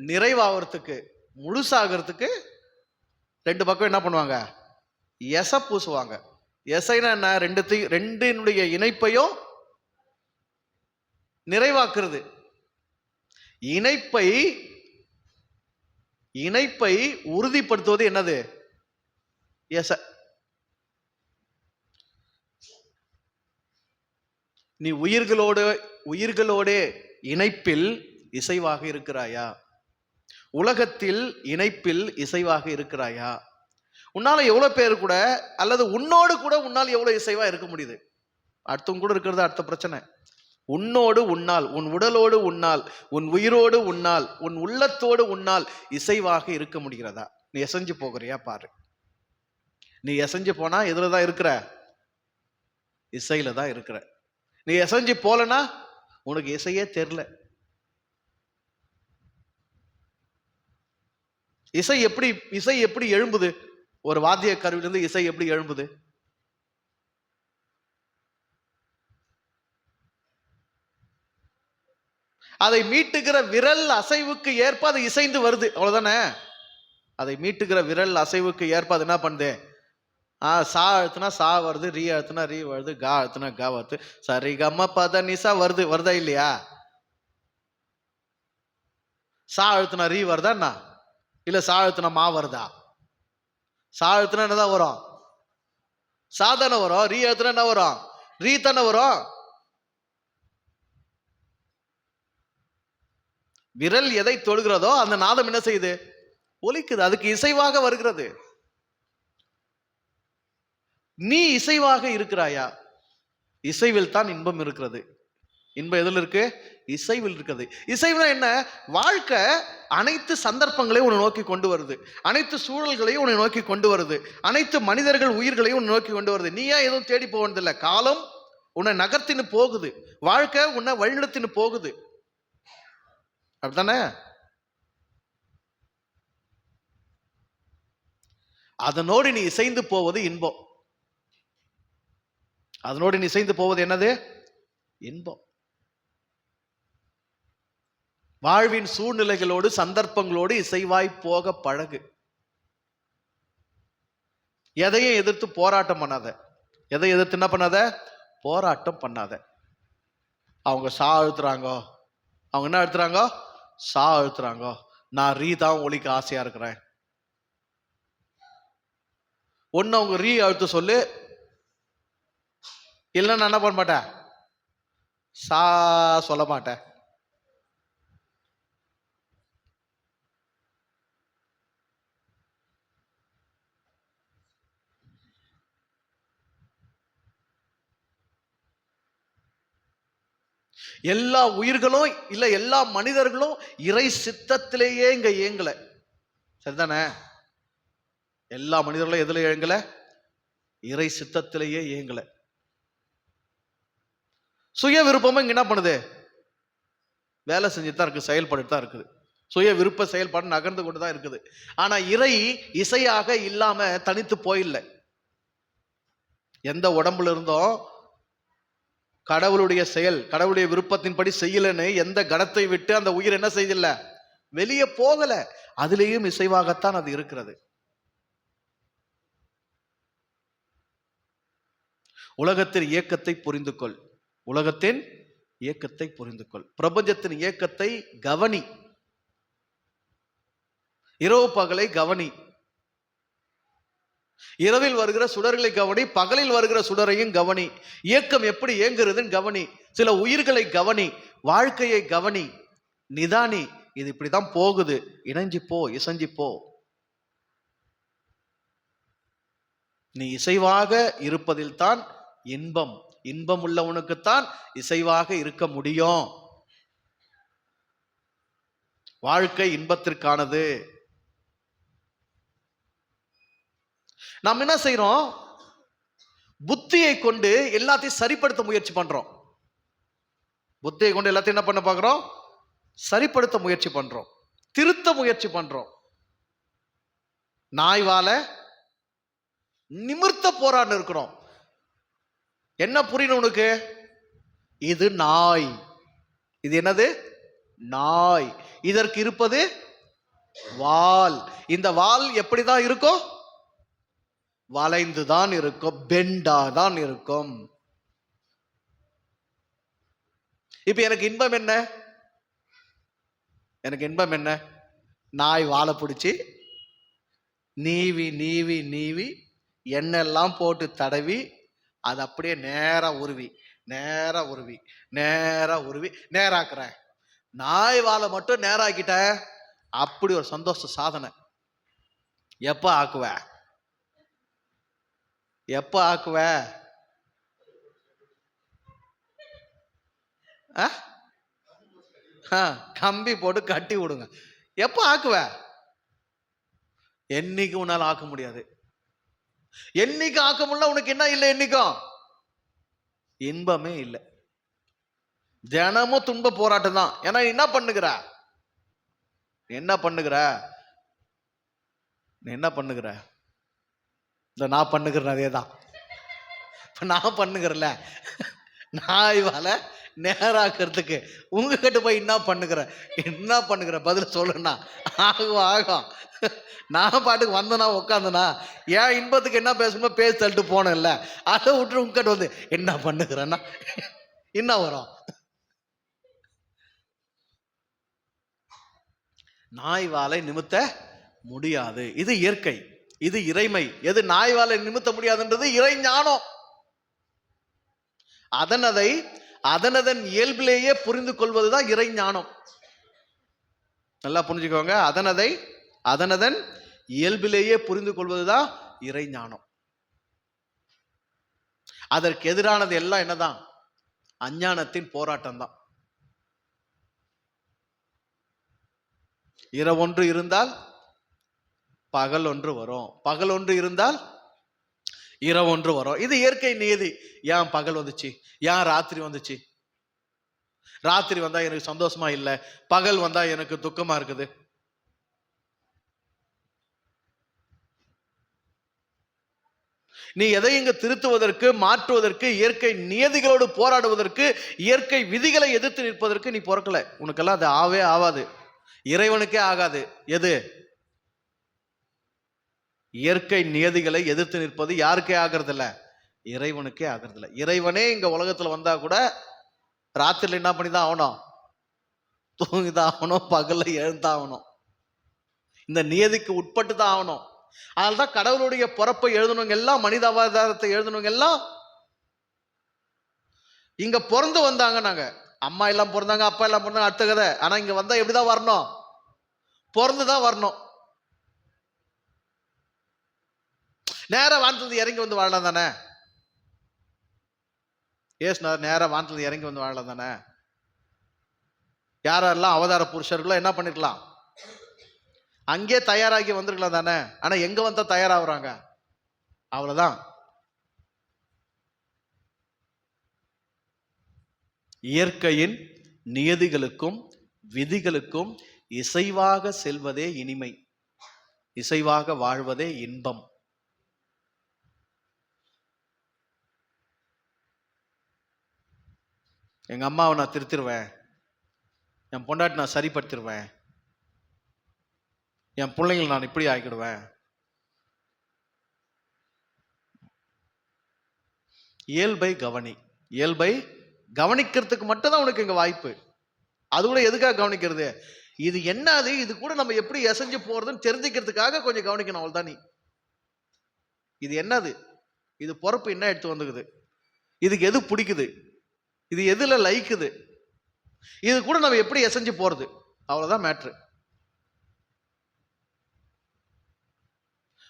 நிறைவாகிறதுக்கு, முழுசாகிறதுக்கு ரெண்டு பக்கம் என்ன பண்ணுவாங்க? எச பூசுவாங்க. எசைனா என்ன? ரெண்டினுடைய இணைப்பையும் நிறைவாக்குறது. இணைப்பை உறுதிப்படுத்துவது என்னது? எச. நீ உயிர்களோடு இணைப்பில் இசைவாக இருக்கிறாயா? உலகத்தில் இணைப்பில் இசைவாக இருக்கிறாயா? உன்னால எவ்வளவு பேர் கூட, அல்லது உன்னோடு கூட உன்னால் எவ்வளவு இசைவா இருக்க முடியுது? அடுத்தவங்க கூட இருக்கிறது அடுத்த பிரச்சனை. உன்னோடு உன்னால், உன் உடலோடு உன்னால், உன் உயிரோடு உன்னால், உன் உள்ளத்தோடு உன்னால் இசைவாக இருக்க முடிகிறதா? நீ எசைஞ்சு போகிறியா பாரு. நீ எசைஞ்சு போனா எதுலதான் இருக்கிற? இசையில தான் இருக்கிற. நீ எசைஞ்சு போலனா உனக்கு இசையே தெரியல. இசை எப்படி எழும்புது? ஒரு வாத்திய கருவிலிருந்து இசை எப்படி எழும்புது? அதை மீட்டுகிற விரல் அசைவுக்கு ஏற்ப அது இசைந்து வருது, அவ்வளவுதானே. அதை மீட்டுகிற விரல் அசைவுக்கு ஏற்ப அது என்ன பண்ணுது? சா அழுத்துனா சா வருது, ரீ அழுத்துனா ரீ வருது, கா அழுத்துனா கா வருது, சரி கம்ம பத நிசா வருதா இல்லையா? சா அழுத்துனா ரீ வருதா என்ன? இல்ல சா அழுத்துனா மா வருதா? சா அழுத்துனா என்னதான் வரும்? சா தானே வரும். ரீ அழுத்துனா என்ன வரும்? ரீ தானே வரும். விரல் எதை தொடுகிறதோ அந்த நாதம் என்ன செய்யுது? ஒலிக்குது. அதுக்கு இசைவாக வருகிறது. நீ இசைவாக இருக்கிறாயா? இசைவில் தான் இன்பம் இருக்கிறது. இன்பம் எதில் இருக்கு? இசைவில் இருக்கிறது. இசைவுனா என்ன? வாழ்க்கை அனைத்து சந்தர்ப்பங்களையும் உன்னை நோக்கி கொண்டு வருது, அனைத்து சூழல்களையும் உன்னை நோக்கி கொண்டு வருது, அனைத்து மனிதர்கள் உயிர்களையும் உன்னை நோக்கி கொண்டு வருது. நீயா எதுவும் தேடி போவதில்லை. காலம் உன்னை நகர்த்தின்னு போகுது, வாழ்க்கை உன்னை வழிநடத்தின்னு போகுது. அப்படித்தானே? அதனோடு நீ இசைந்து போவது இன்பம். அதனோடு நீ இசைந்து போவது என்னது? இன்பம். வாழ்வின் சூழ்நிலைகளோடு சந்தர்ப்பங்களோடு இசைவாய் போக பழகு. எதையும் எதிர்த்து போராட்டம் பண்ணாத. எதை எதிர்த்து என்ன பண்ணாத? போராட்டம் பண்ணாத. அவங்க சா அழுத்துறாங்கோ. அவங்க என்ன அழுத்துறாங்கோ? சா அழுத்துறாங்கோ. நான் ரீ தான் ஒலிக்க ஆசையா இருக்கிறேன். ஒன்னு அவங்க ரீ அழுத்த சொல்லு, இல்லைன்னா நான் என்ன பண்ண மாட்டேன், சா சொல்ல மாட்டேன். எல்லா உயிர்களும் இல்ல எல்லா மனிதர்களும் இறை சித்தத்திலேயே இங்க இயங்கல. சரிதானே? எல்லா மனிதர்களும் எதுல இயங்கல? இறை சித்தத்திலேயே இயங்கல. சுய விருப்பமும் இங்க என்ன பண்ணுது? வேலை செஞ்சுதான் இருக்கு, செயல்பட்டு தான் இருக்குது. சுய விருப்ப செயல்பாடு நகர்ந்து கொண்டு தான் இருக்குது. ஆனா இறை இசையாக இல்லாம தனித்து போயில்லை. எந்த உடம்புல இருந்தும் கடவுளுடைய செயல், கடவுளுடைய விருப்பத்தின்படி செய்யலன்னு எந்த கணத்தை விட்டு அந்த உயிர் என்ன செய்யல, வெளியே போகல. அதுலேயும் இசைவாகத்தான் அது இருக்கிறது. உலகத்தின் இயக்கத்தை புரிந்து கொள், உலகத்தின் இயக்கத்தை புரிந்து கொள், பிரபஞ்சத்தின் இயக்கத்தை கவனி, இரவு பகலை கவனி, இரவில் வருகிற சுடர்களை கவனி, பகலில் வருகிற சுடரையும் கவனி, இயக்கம் எப்படி இயங்குறதுன்னு கவனி, சில உயிர்களை கவனி, வாழ்க்கையை கவனி, நிதானி. இது இப்படிதான் போகுது, இணைஞ்சு போ, இசைஞ்சு போ. நீ இசைவாக இருப்பதில் தான் இன்பம். இன்பம் உள்ளவனுக்குத்தான் இசைவாக இருக்க முடியும். வாழ்க்கை இன்பத்திற்கானது. நாம் என்ன செய்யறோம்? புத்தியை கொண்டு எல்லாத்தையும் சரிப்படுத்த முயற்சி பண்றோம். புத்தியை கொண்டு எல்லாத்தையும் என்ன பண்ண பார்க்கிறோம்? சரிப்படுத்த முயற்சி பண்றோம், திருத்த முயற்சி பண்றோம். நாய் வாழ நிமிர்த்த போரான்னு இருக்கிறோம். என்ன புரியணும் உனக்கு? இது நாய். இது என்னது? நாய். இதற்கு இருப்பது வால். இந்த வால் எப்படிதான் இருக்கும்? வளைந்துதான் இருக்கும், பெண்டாதான் இருக்கும். இப்ப எனக்கு இன்பம் என்ன? எனக்கு இன்பம் என்ன? நாய் வாழை பிடிச்சி நீவி நீவி நீவி எண்ணெல்லாம் போட்டு தடவி அது அப்படியே நேரா உருவி நேரா உருவி நேரா உருவி நேராக்குறேன். நாய் வாழை மட்டும் நேராக்கிட்ட அப்படி ஒரு சந்தோஷ சாதனை. எப்ப ஆக்குவ? எப்ப ஆக்குவ? கம்பி போட்டு கட்டி விடுங்க. எப்ப ஆக்குவ? என்னைக்கு உன்னால ஆக்க முடியாது. என்னைக்கு ஆக்க முடியல உனக்கு என்ன இல்லை? என்னைக்கும் இன்பமே இல்லை. தினமும் துன்ப போராட்டம் தான். ஏன்னா என்ன பண்ணுகிற? என்ன பண்ணுகிற? என்ன பண்ணுகிற? இந்த நான் பண்ணுகிறேன் அதே தான். இப்ப நான் பண்ணுகிறல, நாய் வாழ நேராக்கிறதுக்கு உங்ககிட்ட போய் என்ன பண்ணுகிற? என்ன பண்ணுகிற? பதில் சொல்லுண்ணா. ஆகும் ஆகும். நான் பாட்டுக்கு வந்தனா உட்காந்தனா ஏன் இன்பத்துக்கு என்ன பேசணுமோ பேசி தள்ளிட்டு போனேன்ல, அதை விட்டு உங்ககிட்ட வந்து என்ன பண்ணுகிறேன்னா என்ன வரும்? நாய் வாளை நிமித்த முடியாது. இது இயற்கை, இது இறைமை. எது நாய் வாளை நிமித்த முடியாதுன்றது இறை ஞானம். அதனதன் இயல்பிலேயே புரிந்து கொள்வதுதான் இறை ஞானம். நல்லா புரிஞ்சுக்கோங்க. அதனதன் இயல்பிலேயே புரிந்து கொள்வதுதான் இறை ஞானம். அதற்கு எதிரானது எல்லாம் என்னதான்? அஞ்ஞானத்தின் போராட்டம் தான். இரவொன்று இருந்தால் பகல் ஒன்று வரும், பகல் ஒன்று இருந்தால் இரவொன்று வரும். இது இயற்கை நியதி. ஏன் பகல் வந்துச்சு? ஏன் ராத்திரி வந்துச்சு? ராத்திரி வந்தா எனக்கு சந்தோஷமா இல்லை, பகல் வந்தா எனக்கு துக்கமா இருக்குது. நீ எதை இங்க திருத்துவதற்கு, மாற்றுவதற்கு, இயற்கை நியதிகளோடு போராடுவதற்கு, இயற்கை விதிகளை எதிர்த்து நிற்பதற்கு நீ பிறக்கல. உனக்கெல்லாம் அது ஆவே ஆகாது, இறைவனுக்கே ஆகாது. எது? இயற்கை நியதிகளை எதிர்த்து நிற்பது யாருக்கே ஆகிறது இல்ல? இறைவனுக்கே ஆகிறது இல்ல. இறைவனே இங்க உலகத்துல வந்தா கூட ராத்திரில என்ன பண்ணி தான் ஆகணும்? தூங்கிதான் ஆகணும், பகல்ல எழுந்தான் ஆகணும். இந்த நியதிக்கு உட்பட்டு தான் ஆகணும். அதனால்தான் கடவுளுடைய பிறப்பை எழுதணுங்க எல்லாம், மனித அவதாரத்தை எழுதணுங்க எல்லாம் இங்க பிறந்து வந்தாங்க. நாங்க அம்மா எல்லாம் பிறந்தாங்க, அப்பா எல்லாம் பிறந்தாங்க, அடுத்த கதை. ஆனா இங்க வந்தா எப்படிதான் வரணும்? பிறந்துதான் வரணும். நேரா வானத்துல இறங்கி வந்து வாழலாம் தானே? ஏசுனார் நேரா வானத்துல இறங்கி வந்து வாழலாம் தானே? யாரெல்லாம் அவதார புருஷர்களோ என்ன பண்ணிருக்கலாம்? அங்கே தயாராகி வந்திருக்கலாம் தானே? ஆனா எங்க வந்தா தயாராகுறாங்க? அவ்வளவுதான். இயற்கையின் நியதிகளுக்கும் விதிகளுக்கும் இசைவாக செல்வதே இனிமை, இசைவாக வாழ்வதே இன்பம். எங்க அம்மாவை நான் திருத்திருவேன், என் பொண்டாட்டி நான் சரிப்படுத்திடுவேன், என் பிள்ளைங்களை நான் இப்படி ஆக்கிடுவேன். இயல்பை கவனி. இயல்பை கவனிக்கிறதுக்கு மட்டும் தான் உனக்கு இங்க வாய்ப்பு. அது கூட எதுக்காக கவனிக்கிறது? இது என்னது, இது கூட நம்ம எப்படி எசைஞ்சு போறதுன்னு தெரிஞ்சுக்கிறதுக்காக கொஞ்சம் கவனிக்கணும், அவ்வளவுதான். நீ இது என்னது, இது பொறுப்பு என்ன எடுத்து வந்துக்குது, இதுக்கு எது பிடிக்குது, இது எதுல லைக்குது, இது கூட நம்ம எப்படி எசைஞ்சு போறது, அவ்வளவுதான் மேட்ரு.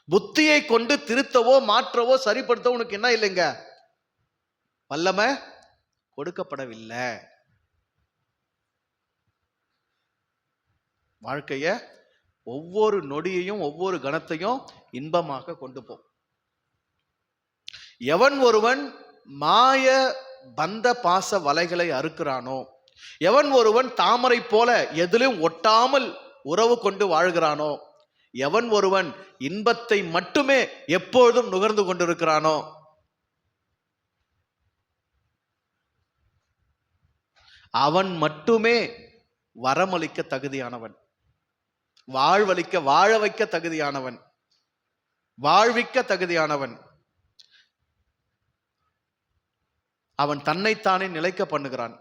புத்தியை கொண்டு திருத்தவோ மாற்றவோ சரிப்படுத்தவோ உனக்கு என்ன இல்லைங்க, வல்லமை கொடுக்கப்படவில்லை. வாழ்க்கைய ஒவ்வொரு நொடியையும் ஒவ்வொரு கணத்தையும் இன்பமாக கொண்டு போ. எவன் ஒருவன் மாய பந்த பாச வலைகளை அறுக்கிறானோ, எவன் ஒருவன் தாமரை போல எதிலும் ஒட்டாமல் உறவு கொண்டு வாழ்கிறானோ, எவன் ஒருவன் இன்பத்தை மட்டுமே எப்பொழுதும் நுகர்ந்து கொண்டிருக்கிறானோ, அவன் மட்டுமே வரமளிக்க தகுதியானவன், வாழ்வளிக்க வாழ வைக்க தகுதியானவன், வாழ்விக்க தகுதியானவன். அவன் தன்னைத்தானே நிலைக்க பண்ணுகிறான்.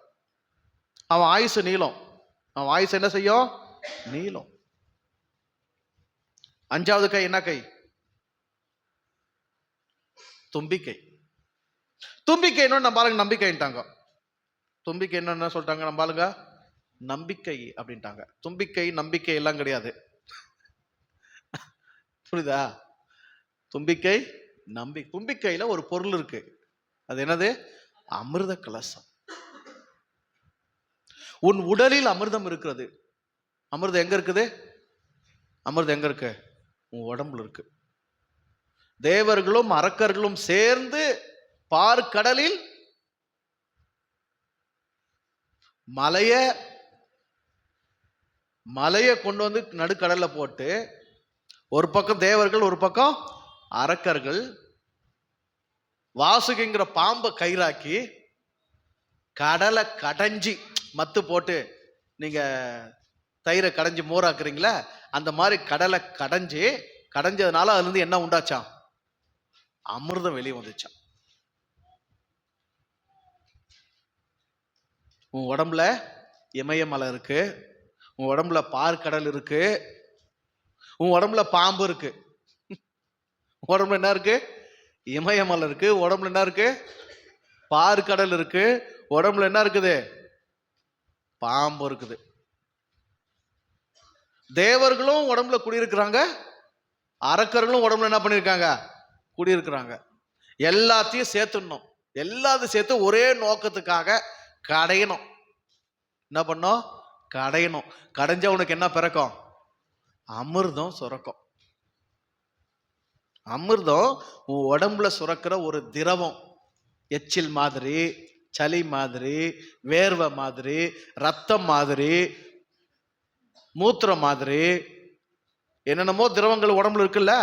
அவன் ஆயுசு நீளம். அவன் ஆயுசு என்ன செய்யும்? நீளம். 5வது கை என்ன கை? தும்பிக்கை. தும்பிக்கை நம்ம பாருங்க நம்பிக்கைட்டாங்க. தும்பிக்கை என்ன சொல்லிட்டாங்க நம்ம பாருங்க? நம்பிக்கை அப்படின்ட்டாங்க. தும்பிக்கை நம்பிக்கை எல்லாம் கிடையாது, புரியுதா? தும்பிக்கை தும்பிக்கையில ஒரு பொருள் இருக்கு. அது என்னது? அமிர்த கலசம். உன் உடலில் அமிர்தம் இருக்கிறது. அமிர்தம் எங்க இருக்குது? அமிர்தம் எங்க இருக்கு? உன் உடம்புல இருக்கு. தேவர்களும் அரக்கர்களும் சேர்ந்து பார்க்கடலில் மலைய கொண்டு வந்து நடுக்கடல்ல போட்டு, ஒரு பக்கம் தேவர்கள் ஒரு பக்கம் அரக்கர்கள், வாசுகிங்கிற பாம்பை கயிறாக்கி கடலை கடைஞ்சி மத்து போட்டு, நீங்க தயிரை கடைஞ்சி மோராக்குறீங்களா, அந்த மாதிரி கடலை கடைஞ்சதுனால அதுல இருந்து என்ன உண்டாச்சான்? அமிர்தம் வெளியே வந்துச்சான். உன் உடம்புல இமயமலை இருக்கு, உன் உடம்புல பார்க்கடல் இருக்கு, உன் உடம்புல பாம்பு இருக்கு. உடம்புல என்ன இருக்கு? இமயமலை இருக்கு. உடம்புல என்ன இருக்கு? பார்க்கடல் இருக்கு. உடம்புல என்ன இருக்குது? பாம்பு இருக்குது. தேவர்களும் உடம்புல குடியிருக்கிறாங்க, அரக்கர்களும் உடம்புல என்ன பண்ணிருக்காங்க? குடியிருக்கிறாங்க. எல்லாத்தையும் சேர்த்துடணும். எல்லாத்தையும் சேர்த்து ஒரே நோக்கத்துக்காக கடையணும். என்ன பண்ணோம்? கடையணும். கடைஞ்ச உனக்கு என்ன பிறக்கும்? அமிர்தம் சுரக்கும். அமிர்தம் உன் உடம்புல சுரக்கிற ஒரு திரவம். எச்சில் மாதிரி, சளி மாதிரி, வேர்வை மாதிரி, ரத்தம் மாதிரி, மூத்திரம் மாதிரி, என்னென்னமோ திரவங்கள் உடம்புல இருக்குல்ல.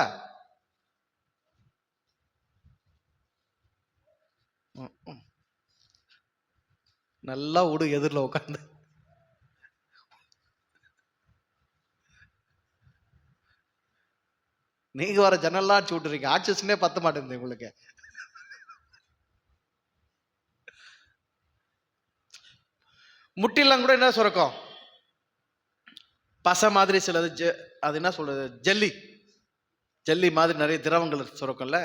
நல்லா விடு, எதிரில் உட்காந்து. நீங்க வர ஜன்னல்லாம் அடிச்சு விட்டுறீங்க. ஆக்சிஜனே பத்த மாட்டேங்குது உங்களுக்கு. முட்டிலாம் கூட என்ன சுரக்கும்? பசை மாதிரி சிலது, அது என்ன சொல்றது, ஜல்லி ஜல்லி மாதிரி நிறைய திரவங்கள் சுரக்கும்ல,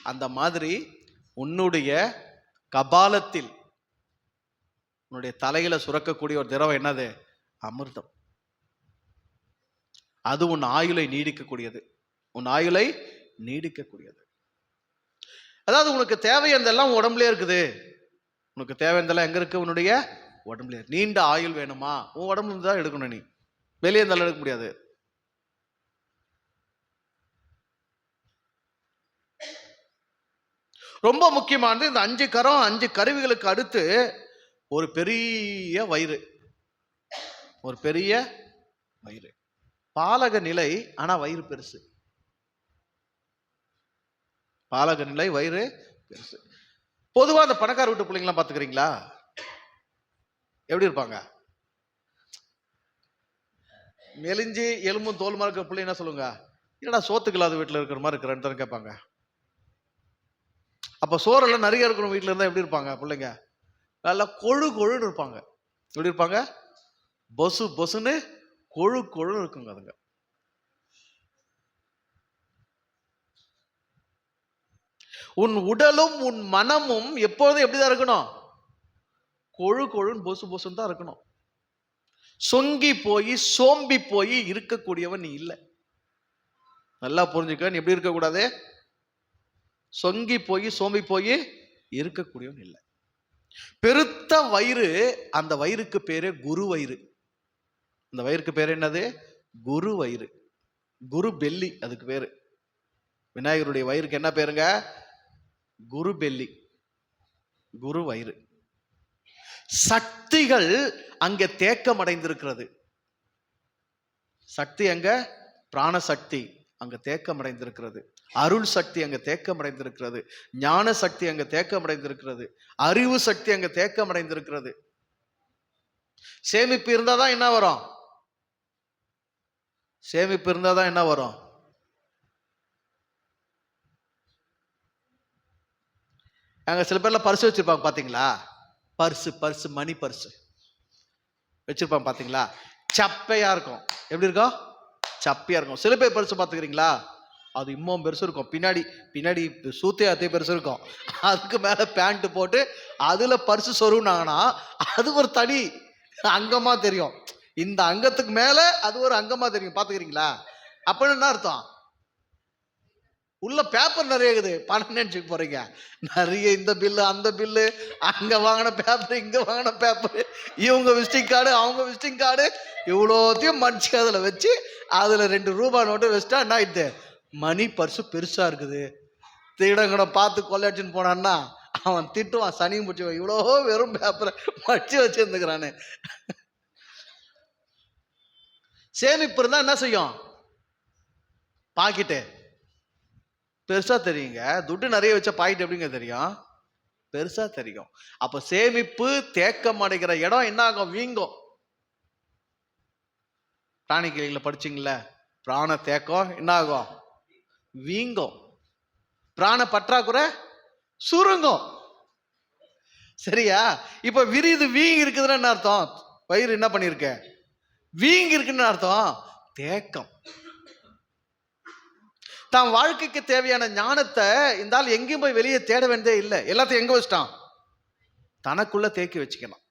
அந்த மாதிரி உன்னுடைய கபாலத்தில், உன்னுடைய தலையில சுரக்கக்கூடிய ஒரு திரவம் என்னது? அமிர்தம். அது உன் ஆயுளை நீடிக்கக்கூடியது, உன் ஆயுளை நீடிக்கக்கூடியது. அதாவது உனக்கு தேவையானதெல்லாம் உடம்புல இருக்குது. உனக்கு தேவையானதெல்லாம் எங்க இருக்கு? உன்னுடைய உடம்புல. நீண்ட ஆயுள் வேணுமா? உன் உடம்புல இருந்து தான் எடுக்கணும், நீ வெளியே இருந்தாலும் எடுக்க முடியாது. ரொம்ப முக்கியமானது இந்த 5 கரம் 5 கருவிகளுக்கு அடுத்து ஒரு பெரிய வயிறு, ஒரு பெரிய வயிறு. பாலக நிலை, ஆனா வயிறு பெருசு. பாலக நிலை, வயிறு பெருசு. பொதுவா அந்த பணக்கார வீட்டு பிள்ளைங்களாம் பாத்துக்கிறீங்களா? எப்படி இருப்பாங்க? மெலிஞ்சி எலும்பும் தோலுமா இருக்கிற பிள்ளை என்ன சொல்லுங்க? என்னடா சோத்துக்கு இல்லாத வீட்டுல இருக்கிற மாதிரி இருக்கிறேன்னு கேட்பாங்க. அப்ப சோறெல்லாம் நிறைய இருக்கிற வீட்டுல இருந்தா எப்படி இருப்பாங்க பிள்ளைங்க? நல்லா கொழு கொழுன்னு இருப்பாங்க. எப்படி இருப்பாங்க? பொசு பொசுன்னு கொழு கொழுன்னு இருக்குங்க அதுங்க. உன் உடலும் உன் மனமும் எப்போதும் எப்படிதான் இருக்கணும்? கொழு கொழுன்னு பொசு பொசுன்னு தான் இருக்கணும். சொங்கி போய் சோம்பி போய் இருக்கக்கூடியவன் நீ இல்லை. நல்லா புரிஞ்சுக்க, நீ எப்படி இருக்கக்கூடாது? சொங்கி போய் சோம்பி போய் இருக்கக்கூடியவன் இல்லை. பெருத்த வயிறு, அந்த வயிறுக்கு பேரு குரு வயிறு. அந்த வயிறுக்கு பேரு என்னது? குரு வயிறு. குரு பெல்லி அதுக்கு பேரு. விநாயகருடைய வயிறுக்கு என்ன பேருங்க? குரு பெல்லி, குரு வயிறு. சக்திகள் அங்கே தேக்கம் அடைந்திருக்கிறது. சக்தி அங்க, பிராணசக்தி அங்க தேக்கம் அடைந்திருக்கிறது. அருள் சக்தி அங்க தேக்கம் அடைந்திருக்கிறது. ஞான சக்தி அங்க தேக்கம் அடைந்திருக்கிறது. அறிவு சக்தி அங்க தேக்கம் அடைந்திருக்கிறது. சேமிப்பு இருந்தாதான் என்ன வரும்? சேமிப்பு இருந்தாதான் என்ன வரும்? அங்க சில பேர்ல பரிசு வச்சிருப்பாங்க பாத்தீங்களா? பர்சு பர்சு மணி பர்சு வச்சிருப்பாங்க பாத்தீங்களா? சப்பையா இருக்கும். எப்படி இருக்கும்? சப்பையா இருக்கும். சில பேர் பரிசு பாத்துக்கிறீங்களா? அது இன்னும் பெருசு இருக்கும். பின்னாடி பின்னாடி சூத்தே அதே பெருசு இருக்கும். அதுக்கு மேல பேண்ட் போட்டு அதுல பரிசு சொருனாங்கன்னா அது ஒரு தனி அங்கமா தெரியும். இந்த அங்கத்துக்கு மேல அது ஒரு அங்கமா தெரியும். பாத்துக்கிறீங்களா? அப்படின்னு என்ன அர்த்தம்? உள்ள பேப்பர் நிறைய இருக்குது. பணம் நினைச்சுக்க போறீங்க. நிறைய இந்த பில்லு அந்த பில்லு, அங்க வாங்கின பேப்பர் இங்க வாங்கின பேப்பர், இவங்க விசிட்டிங் கார்டு அவங்க விசிட்டிங் கார்டு, இவ்வளோத்தையும் மடிச்சு அதுல வச்சு அதுல 2 ரூபாய் நோட்டு வச்சுட்டா என்ன ஆயிடுது? மணி பர்சு பெருசா இருக்குது. திருடங்கனை பார்த்து கொள்ளையடிச்சுன்னு போனான்னா அவன் திட்டுவான், சனியும் பிடிச்சுவான், இவ்வளோ வெறும் பேப்பரை மடிச்சு வச்சிருந்துக்கிறானு. சேமிப்பு இருந்தா என்ன செய்யும்? பாக்கெட்டு பெருசா தெரியுங்க. துட்டு நிறைய வச்ச பாக்கெட் எப்படிங்க தெரியும்? பெருசா தெரியும். அப்ப சேமிப்பு தேக்கம் அடைகிற இடம் என்ன ஆகும்? வீங்கும். பிராணி கிளியில படிச்சீங்கள, பிராண தேக்கம் என்ன ஆகும்? வீங்கும். பிராண பற்றாக்குறை சுருங்கும். சரியா? இப்ப விரிது வீங்கி இருக்குதுன்னு என்ன அர்த்தம்? வயிறு என்ன பண்ணிருக்க? வீங்கி இருக்குன்னு அர்த்தம். தேக்கம். தான் வாழ்க்கைக்கு தேவையான ஞானத்தை இந்த ஆள் எங்கேயும் போய் வெளியே தேட வேண்டியதே இல்லை. எல்லாத்தையும் எங்க வச்சிட்டான்? தனக்குள்ள தேக்கி வச்சுக்கணும்.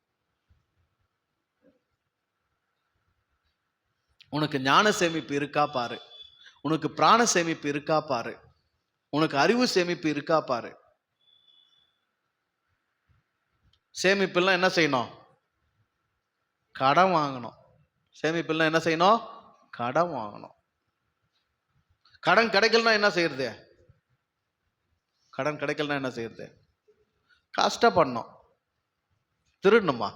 உனக்கு ஞான சேமிப்பு இருக்கா பாரு. உனக்கு பிராண சேமிப்பு இருக்கா பாரு. உனக்கு அறிவு சேமிப்பு இருக்கா பாரு. சேமிப்புலாம் என்ன செய்யணும்? கடன் வாங்கணும். சேமிப்புலாம் என்ன செய்யணும்? கடன் வாங்கணும். கடன் கிடைக்கலனா என்ன செய்யறது? கடன் கிடைக்கலனா என்ன செய்யறது? கஷ்டப்படணும். திருடணுமா?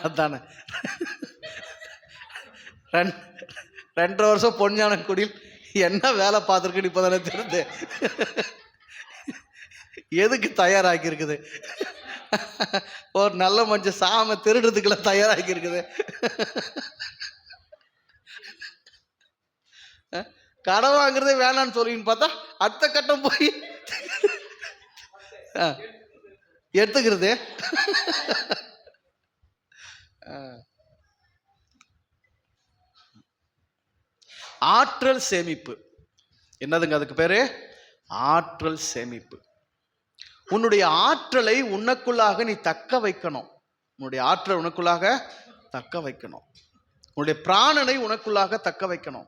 அதானே. 2.5 வருஷம் பொன்ஞான குடியில் என்ன வேலை பார்த்துருக்குன்னு இப்பதானே தெரியுது. எதுக்கு தயாராகி இருக்குது? ஒரு நல்ல மனுஷன் சாம திருடுறதுக்குள்ள தயாராகி இருக்குது. கடன் வாங்குறதே வேணான்னு சொல்லின்னு பார்த்தா அடுத்த கட்டம் போய் எடுத்துக்கிறது. ஆற்றல் சேமிப்பு என்னதுங்க அதுக்கு பேரு? ஆற்றல் சேமிப்பு. உன்னுடைய ஆற்றலை உனக்குள்ளாக நீ தக்க வைக்கணும். உன்னுடைய ஆற்றல் உனக்குள்ளாக தக்க வைக்கணும். உன்னுடைய பிராணனை உனக்குள்ளாக தக்க வைக்கணும்.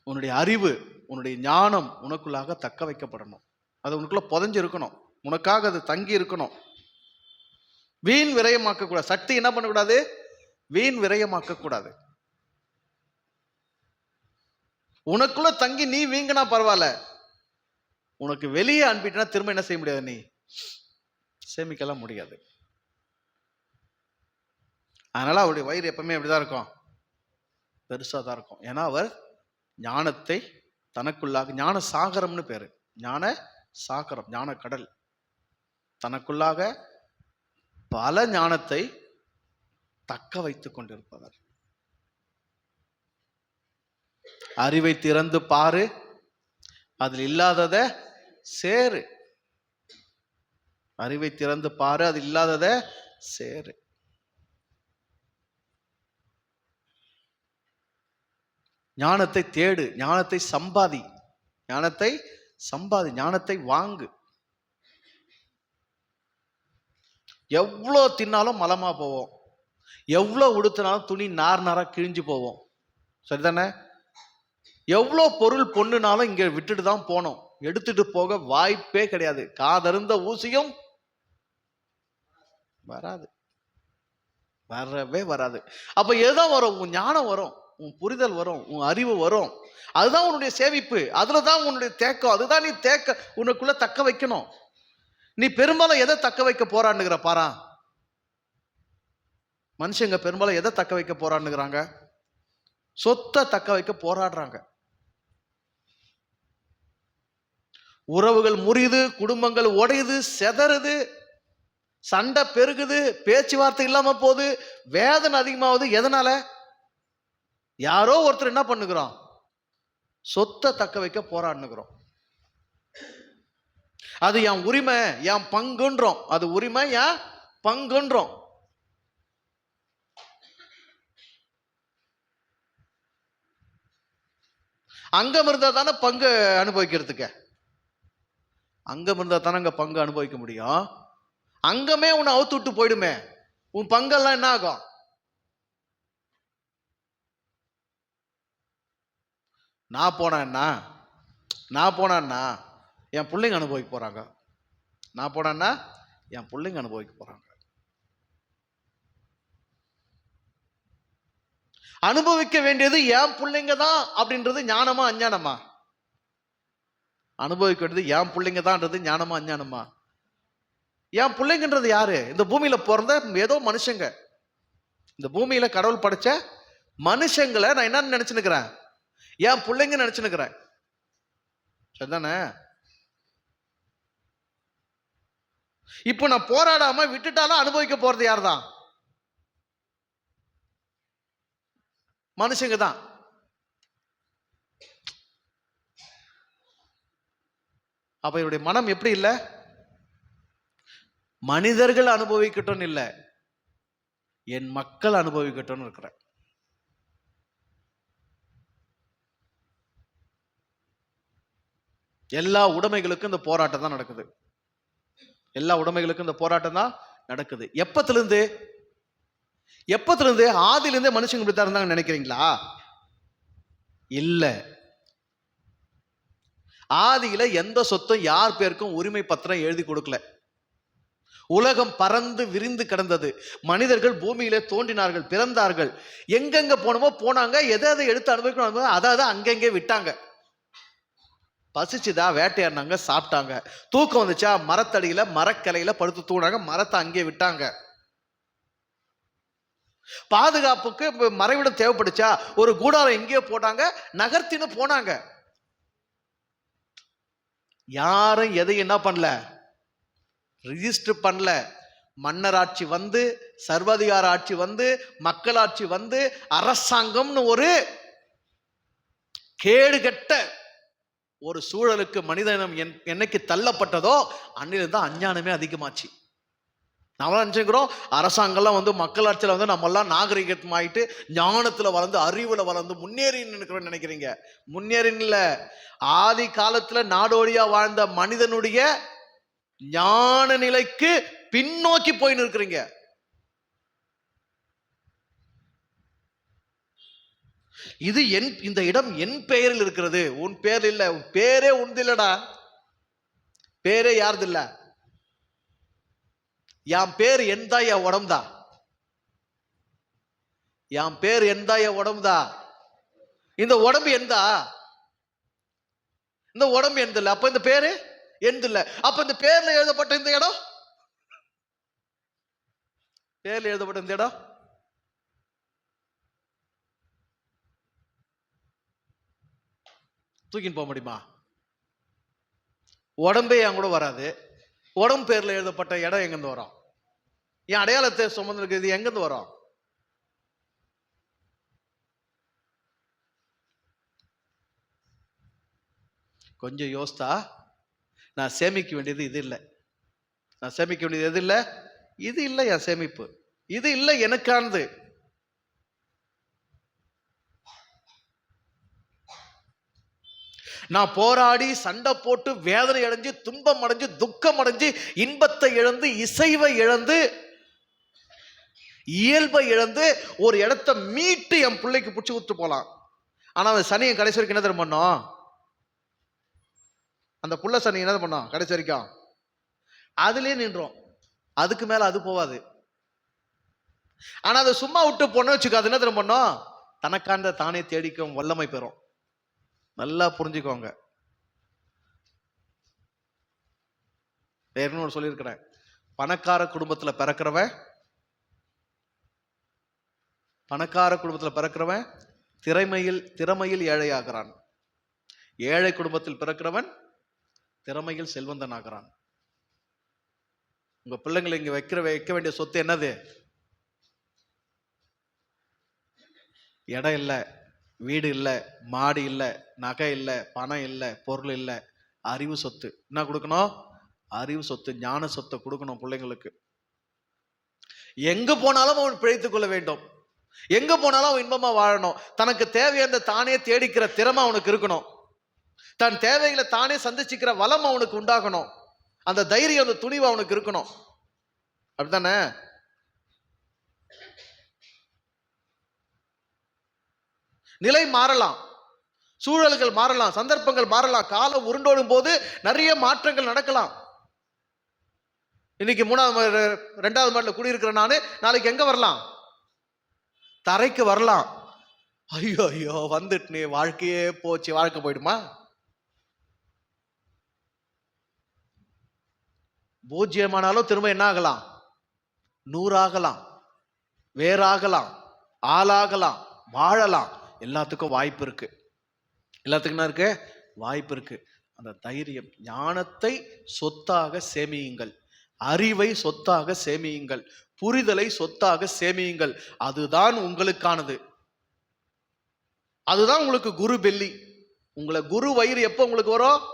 உன்னுடைய அறிவு, உன்னுடைய ஞானம் உனக்குள்ளாக தக்க வைக்கப்படணும். அது உனக்குள்ள புதைஞ்சு இருக்கணும். உனக்காக அது தங்கி இருக்கணும். வீண் விரயமாக்க கூடாது. சக்தி என்ன பண்ணக்கூடாது? வீண் விரயமாக்க கூடாது. உனக்குள்ள தங்கி நீ வீங்கினா பரவாயில்ல, உனக்கு வெளியே அனுப்பிட்டா திரும்ப என்ன செய்ய முடியாது? நீ சேமிக்கலாம் முடியாது. அதனால அவருடைய வயிறு எப்பவுமே எப்படிதான் இருக்கும்? பெருசா தான் இருக்கும். ஏன்னா அவர் ஞானத்தை தனக்குள்ளாக, ஞான சாகரம்னு பேரு, ஞான சாகரம், ஞான கடல், தனக்குள்ளாக பல ஞானத்தை தக்க வைத்துக் கொண்டிருப்பவர். அறிவை திறந்து பாரு, அதில் இல்லாதத சேரு. அறிவை திறந்து பாரு, அது இல்லாதத சேரு. ஞானத்தை தேடு, ஞானத்தை சம்பாதி, ஞானத்தை சம்பாதி, ஞானத்தை வாங்கு. எவ்வளோ தின்னாலும் மலமா போவோம், எவ்வளோ உடுத்தினாலும் துணி நார் நாரா கிழிஞ்சு போவோம், சரிதானே? எவ்வளோ பொருள் பொண்ணுனாலும் இங்க விட்டுட்டு தான் போனோம், எடுத்துட்டு போக வாய்ப்பே கிடையாது. காதருந்த ஊசியும் வராது, வரவே வராது. அப்ப எதுதான் வரும்? உன் ஞானம் வரும், உன் புரிதல் வரும், உன் அறிவு வரும். அதுதான் உன்னுடைய சேமிப்பு, அதுலதான் உன்னுடைய தேக்கம். அதுதான் நீ தேக்க உனக்குள்ள தக்க வைக்கணும். நீ பெரும்பாலும் எதை தக்க வைக்க போராடுங்கிற பாரா? மனுஷங்க பெரும்பாலும் எதை தக்க வைக்க போராடுங்கிறாங்க? சொத்தை தக்க வைக்க போராடுறாங்க. உறவுகள் முறியுது, குடும்பங்கள் உடையுது, செதறுது, சண்டை பெருகுது, பேச்சுவார்த்தை இல்லாம போகுது, வேதனை அதிகமாகுது. எதனால? யாரோ ஒருத்தர் என்ன பண்ணுகிறோம்? சொத்தை தக்க வைக்க போராடுகிறோம். அது என் உரிமை, என் பங்குன்றோம். அது உரிமை, என் பங்குன்றோம். அங்கம் இருந்தா தானே பங்கு அனுபவிக்கிறதுக்கு, அங்கம் இருந்தா தானே அங்க பங்கு அனுபவிக்க முடியும். அங்கமே உன்னை அவுத்து விட்டு போயிடுமே, உன் பங்கெல்லாம் என்ன ஆகும்? நான் போனேன்னா என் பிள்ளைங்க அனுபவிக்க போறாங்க, நான் போனேன்னா என் பிள்ளைங்க அனுபவிக்க போறாங்க. அனுபவிக்க வேண்டியது என் பிள்ளைங்க தான் அப்படின்றது ஞானமா அஞ்ஞானமா? அனுபவிக்க வேண்டியது என் பிள்ளைங்க தான்ன்றது ஞானமா அஞ்ஞானமா? என் பிள்ளைங்கன்றது யாரு? இந்த பூமியில பிறந்த ஏதோ மனுஷங்க, இந்த பூமியில கடவுள் படைச்ச மனுஷங்களை நான் என்ன நினைச்சுன்னுக்கிறேன்? என் பிள்ளைங்க நினைச்சுன்னுக்கிறேன், சரிதானே? இப்ப நான் போராடாம விட்டுட்டாலும் அனுபவிக்க போறது யார் தான்? மனுஷங்க தான். அப்ப இவருடைய மனம் எப்படி இல்ல? மனிதர்கள் அனுபவிக்கட்டும் இல்ல, என் மக்கள் அனுபவிக்கட்டும் இருக்கிற. எல்லா உடைமைகளுக்கும் இந்த போராட்டம் தான் நடக்குது. எல்லா உடைமைகளுக்கும் இந்த போராட்டம் தான் நடக்குது. எப்பத்திலிருந்து ஆதிலிருந்தே மனுஷங்க இப்படித்தான் இருந்தாங்க நினைக்கிறீங்களா? இல்ல. ஆதியில எந்த சொத்தும் யார் பேருக்கும் உரிமை பத்திரம் எழுதி கொடுக்கல. உலகம் பறந்து விரிந்து கிடந்தது. மனிதர்கள் பூமியிலே தோன்றினார்கள், பிறந்தார்கள், எங்கெங்க போனமோ போனாங்க, எதை எடுத்து அனுபவிக்கணும் அதை அங்கெங்கே விட்டாங்க. பசிச்சுதா வேட்டையாடினாங்க, சாப்பிட்டாங்க. தூக்கம் வந்துச்சா மரத்தடியில மரக்கிளையில படுத்து தூணாங்க, மரத்தை அங்கே விட்டாங்க. பாதுகாப்புக்கு மறைவிடம் தேவைப்படுச்சா ஒரு கூடாரம் எங்கேயோ போட்டாங்க, நகர்த்தின்னு போனாங்க. யாரும் எதை என்ன பண்ணல? ரிஜிஸ்டர் பண்ணல. மன்னராட்சி வந்து, சர்வாதிகார ஆட்சி வந்து, மக்களாட்சி வந்து, அரசாங்கம்னு ஒரு கேடுகட்ட ஒரு சூழலுக்கு மனிதனம் என்னைக்கு தள்ளப்பட்டதோ அன்னிலிருந்து தான் அஞ்ஞானமே அதிகமாச்சு. நாம நினைச்சுக்கிறோம் அரசாங்கம்லாம் வந்து மக்களாட்சியில் வந்து நம்ம எல்லாம் நாகரிகமாயிட்டு ஞானத்துல வளர்ந்து அறிவுல வளர்ந்து முன்னேறின்னு நினைக்கிறீங்க. முன்னேறின்னு இல்ல, ஆதி காலத்துல நாடோடியா வாழ்ந்த மனிதனுடைய ஞான நிலைக்கு பின்னோக்கி போயின்னு இருக்கிறீங்க. இது இந்த இடம் என் பெயரில் இருக்கிறது, உன் பேர் இல்ல. பேரே உண்டு இல்லடா, பேரே யாருது இல்ல. என் பேர் எந்தா என் உடம்புதா, என் பேர் எந்தா என் உடம்புதா. இந்த உடம்பு எந்தா, இந்த உடம்பு எந்த இல்ல. அப்ப இந்த பேரு எந்த இல்ல. அப்ப இந்த பேர்ல எழுதப்பட்ட இந்த இடம், பேர்ல எழுதப்பட்ட இந்த இடம் தூக்கின்னு போக முடியுமா? உடம்பே என் கூட வராது. உடம்பு பேர்ல எழுதப்பட்ட இடம் எங்கிருந்து வரும்? என் அடையாளத்தை சுமந்திருக்கிறது எங்கிருந்து வரும்? கொஞ்சம் யோசித்தா நான் சேமிக்க வேண்டியது இது இல்லை. நான் சேமிக்க வேண்டியது எது இல்லை? இது இல்லை என் சேமிப்பு, இது இல்லை எனக்கானது. நான் போராடி சண்டை போட்டு வேதனை அடைஞ்சு துன்பம் அடைஞ்சு துக்கம் அடைஞ்சு இன்பத்தை இழந்து இசைவை இழந்து இயல்பை இழந்து ஒரு இடத்த மீட்டு என் பிள்ளைக்கு பிடிச்சி விட்டு போலாம். ஆனா அந்த சனியை கடைசி வரைக்கும் என்ன தெரியும் பண்ணோம்? அந்த புள்ள சனி என்ன பண்ணோம் கடைசி வரைக்கும்? அதுலயே நின்றோம், அதுக்கு மேல அது போவாது. ஆனா அதை சும்மா விட்டு பொண்ணு வச்சுக்காது, என்ன தெரியும் பண்ணோம்? தனக்காண்ட தானே தேடிக்கும் வல்லமை பெறும். நல்லா புரிஞ்சுக்கோங்க. வேற சொல்லியிருக்கிறேன், பணக்கார குடும்பத்துல பிறக்கிறவன், பணக்கார குடும்பத்துல பிறக்கிறவன் திறமையில் ஏழையாகிறான். ஏழை குடும்பத்தில் பிறக்கிறவன் திறமையில் செல்வந்தன் ஆகிறான். உங்க பிள்ளைங்களை இங்க வைக்க வேண்டிய சொத்து என்னது? இடம் இல்லை, வீடு இல்லை, மாடு இல்லை, நகை இல்லை, பணம் இல்லை, பொருள் இல்லை, அறிவு சொத்து. என்ன கொடுக்கணும்? அறிவு சொத்து, ஞான சொத்தை கொடுக்கணும் பிள்ளைங்களுக்கு. எங்க போனாலும் அவன் பிழைத்துக் கொள்ள வேண்டும், எங்க போனாலும் அவன் இன்பமா வாழணும். தனக்கு தேவையான தானே தேடிக்கிற திறமை அவனுக்கு இருக்கணும். தன் தேவைகளை தானே சந்திச்சுக்கிற வளம் அவனுக்கு உண்டாகணும். அந்த தைரியம், அந்த துணிவு அவனுக்கு இருக்கணும். அப்படித்தானே? நிலை மாறலாம், சூழல்கள் மாறலாம், சந்தர்ப்பங்கள் மாறலாம், காலம் உருண்டோடும் போது நிறைய மாற்றங்கள் நடக்கலாம். இன்னைக்கு 2வது மாடியில் குடியிருக்கிற நானு நாளைக்கு எங்க வரலாம்? தரைக்கு வரலாம். ஐயோ ஐயோ வந்துட்டு வாழ்க்கையே போச்சு, வாழ்க்கை போயிடுமா? பூஜ்யமானாலும் திரும்ப என்ன ஆகலாம்? 100 ஆகலாம், வேறாகலாம், ஆளாகலாம், வாழலாம். எல்லாத்துக்கும் வாய்ப்பு இருக்கு. எல்லாத்துக்கும் என்ன இருக்கு? வாய்ப்பு இருக்கு. அந்த தைரியம், ஞானத்தை சொத்தாக சேமியுங்கள், அறிவை சொத்தாக சேமியுங்கள், புரிதலை சொத்தாக சேமியுங்கள். அதுதான் உங்களுக்கானது. அதுதான் உங்களுக்கு குரு பெல்லி. உங்களை குரு வயிறு எப்போ உங்களுக்கு வரும்?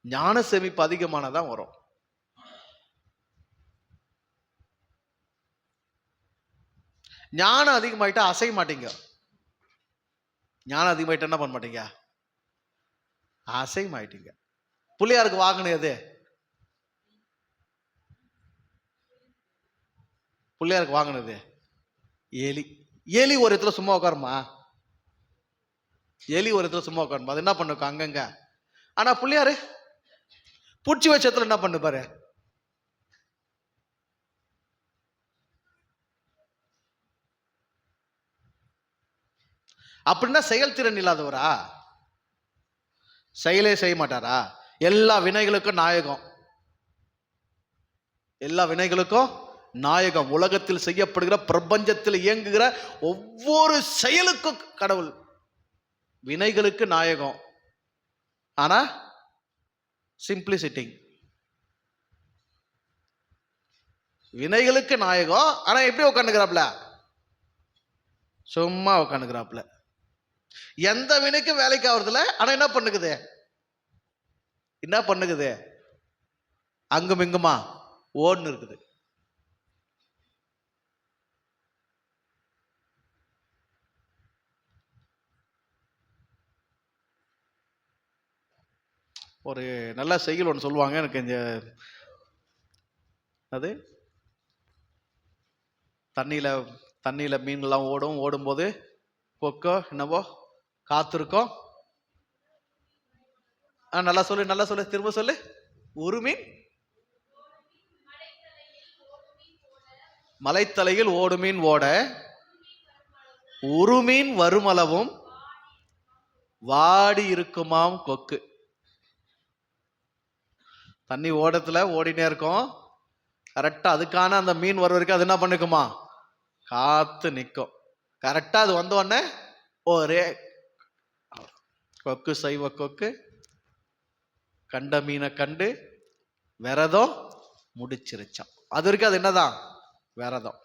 ஞான சேமிப்பு அதிகமானதான் வரும். ஞானம் அதிகமாயிட்டா அசைய மாட்டீங்க. ஞானம் அதிகமாயிட்டா என்ன பண்ண மாட்டீங்க? அசைய மாட்டீங்க. பிள்ளையாருக்கு வாகனம் எது? பிள்ளையாருக்கு வாங்கினது எலி. எலி ஒரு இடத்துல சும்மா உட்காருமா? எலி ஒரு இடத்துல சும்மா உட்காருமா? அது என்ன பண்ணுக்கும் அங்கங்க. ஆனா பிள்ளையாரு பூச்சி வச்சத்துல என்ன பண்ணு பாரு. அப்படின்னா செயல்திறன் இல்லாதவரா? செயலே செய்ய மாட்டாரா? எல்லா வினைகளுக்கும் நாயகம், எல்லா வினைகளுக்கும் நாயகம். உலகத்தில் செய்யப்படுகிற, பிரபஞ்சத்தில் இயங்குகிற ஒவ்வொரு செயலுக்கும் கடவுள். வினைகளுக்கு நாயகம், ஆனா சிம்பிளிசிட்டி. வினைகளுக்கு நாயகம். ஆனா எப்படி உட்காந்துக்கிறாப்ல? சும்மா உட்காந்துக்கிறாப்ல. எந்த வினைக்கும் வேலைக்கு ஆகுறதுல. ஆனா என்ன பண்ணுக்குது? என்ன பண்ணுக்குது? அங்கும் இங்குமா ஓடுன்னு இருக்குது. ஒரு நல்ல செய்யுள் ஒன்று சொல்லுவாங்க. எனக்கு இந்த அது தண்ணியில மீன்லாம் ஓடும்போது கொக்கோ என்னவோ காத்திருக்கோம். நல்லா சொல்லு, திரும்ப சொல்லு. ஒரு மீன் மலைத்தலையில் ஓடு மீன் ஓட ஒரு மீன் வருமளவும் வாடி இருக்குமாம் கொக்கு. தண்ணி ஓடத்துல ஓடினே இருக்கும். கரெக்டா அதுக்கான அந்த மீன் வர வரைக்கும் அது என்ன பண்ணிக்குமா? காத்து நிற்கும். கரெக்டா அது வந்த உடனே ஒரே கொக்கு, சைவ கொக்கு கண்ட மீனை கண்டு விரதம் முடிச்சிருச்சான். அது வரைக்கும் அது என்னதான்? விரதம்.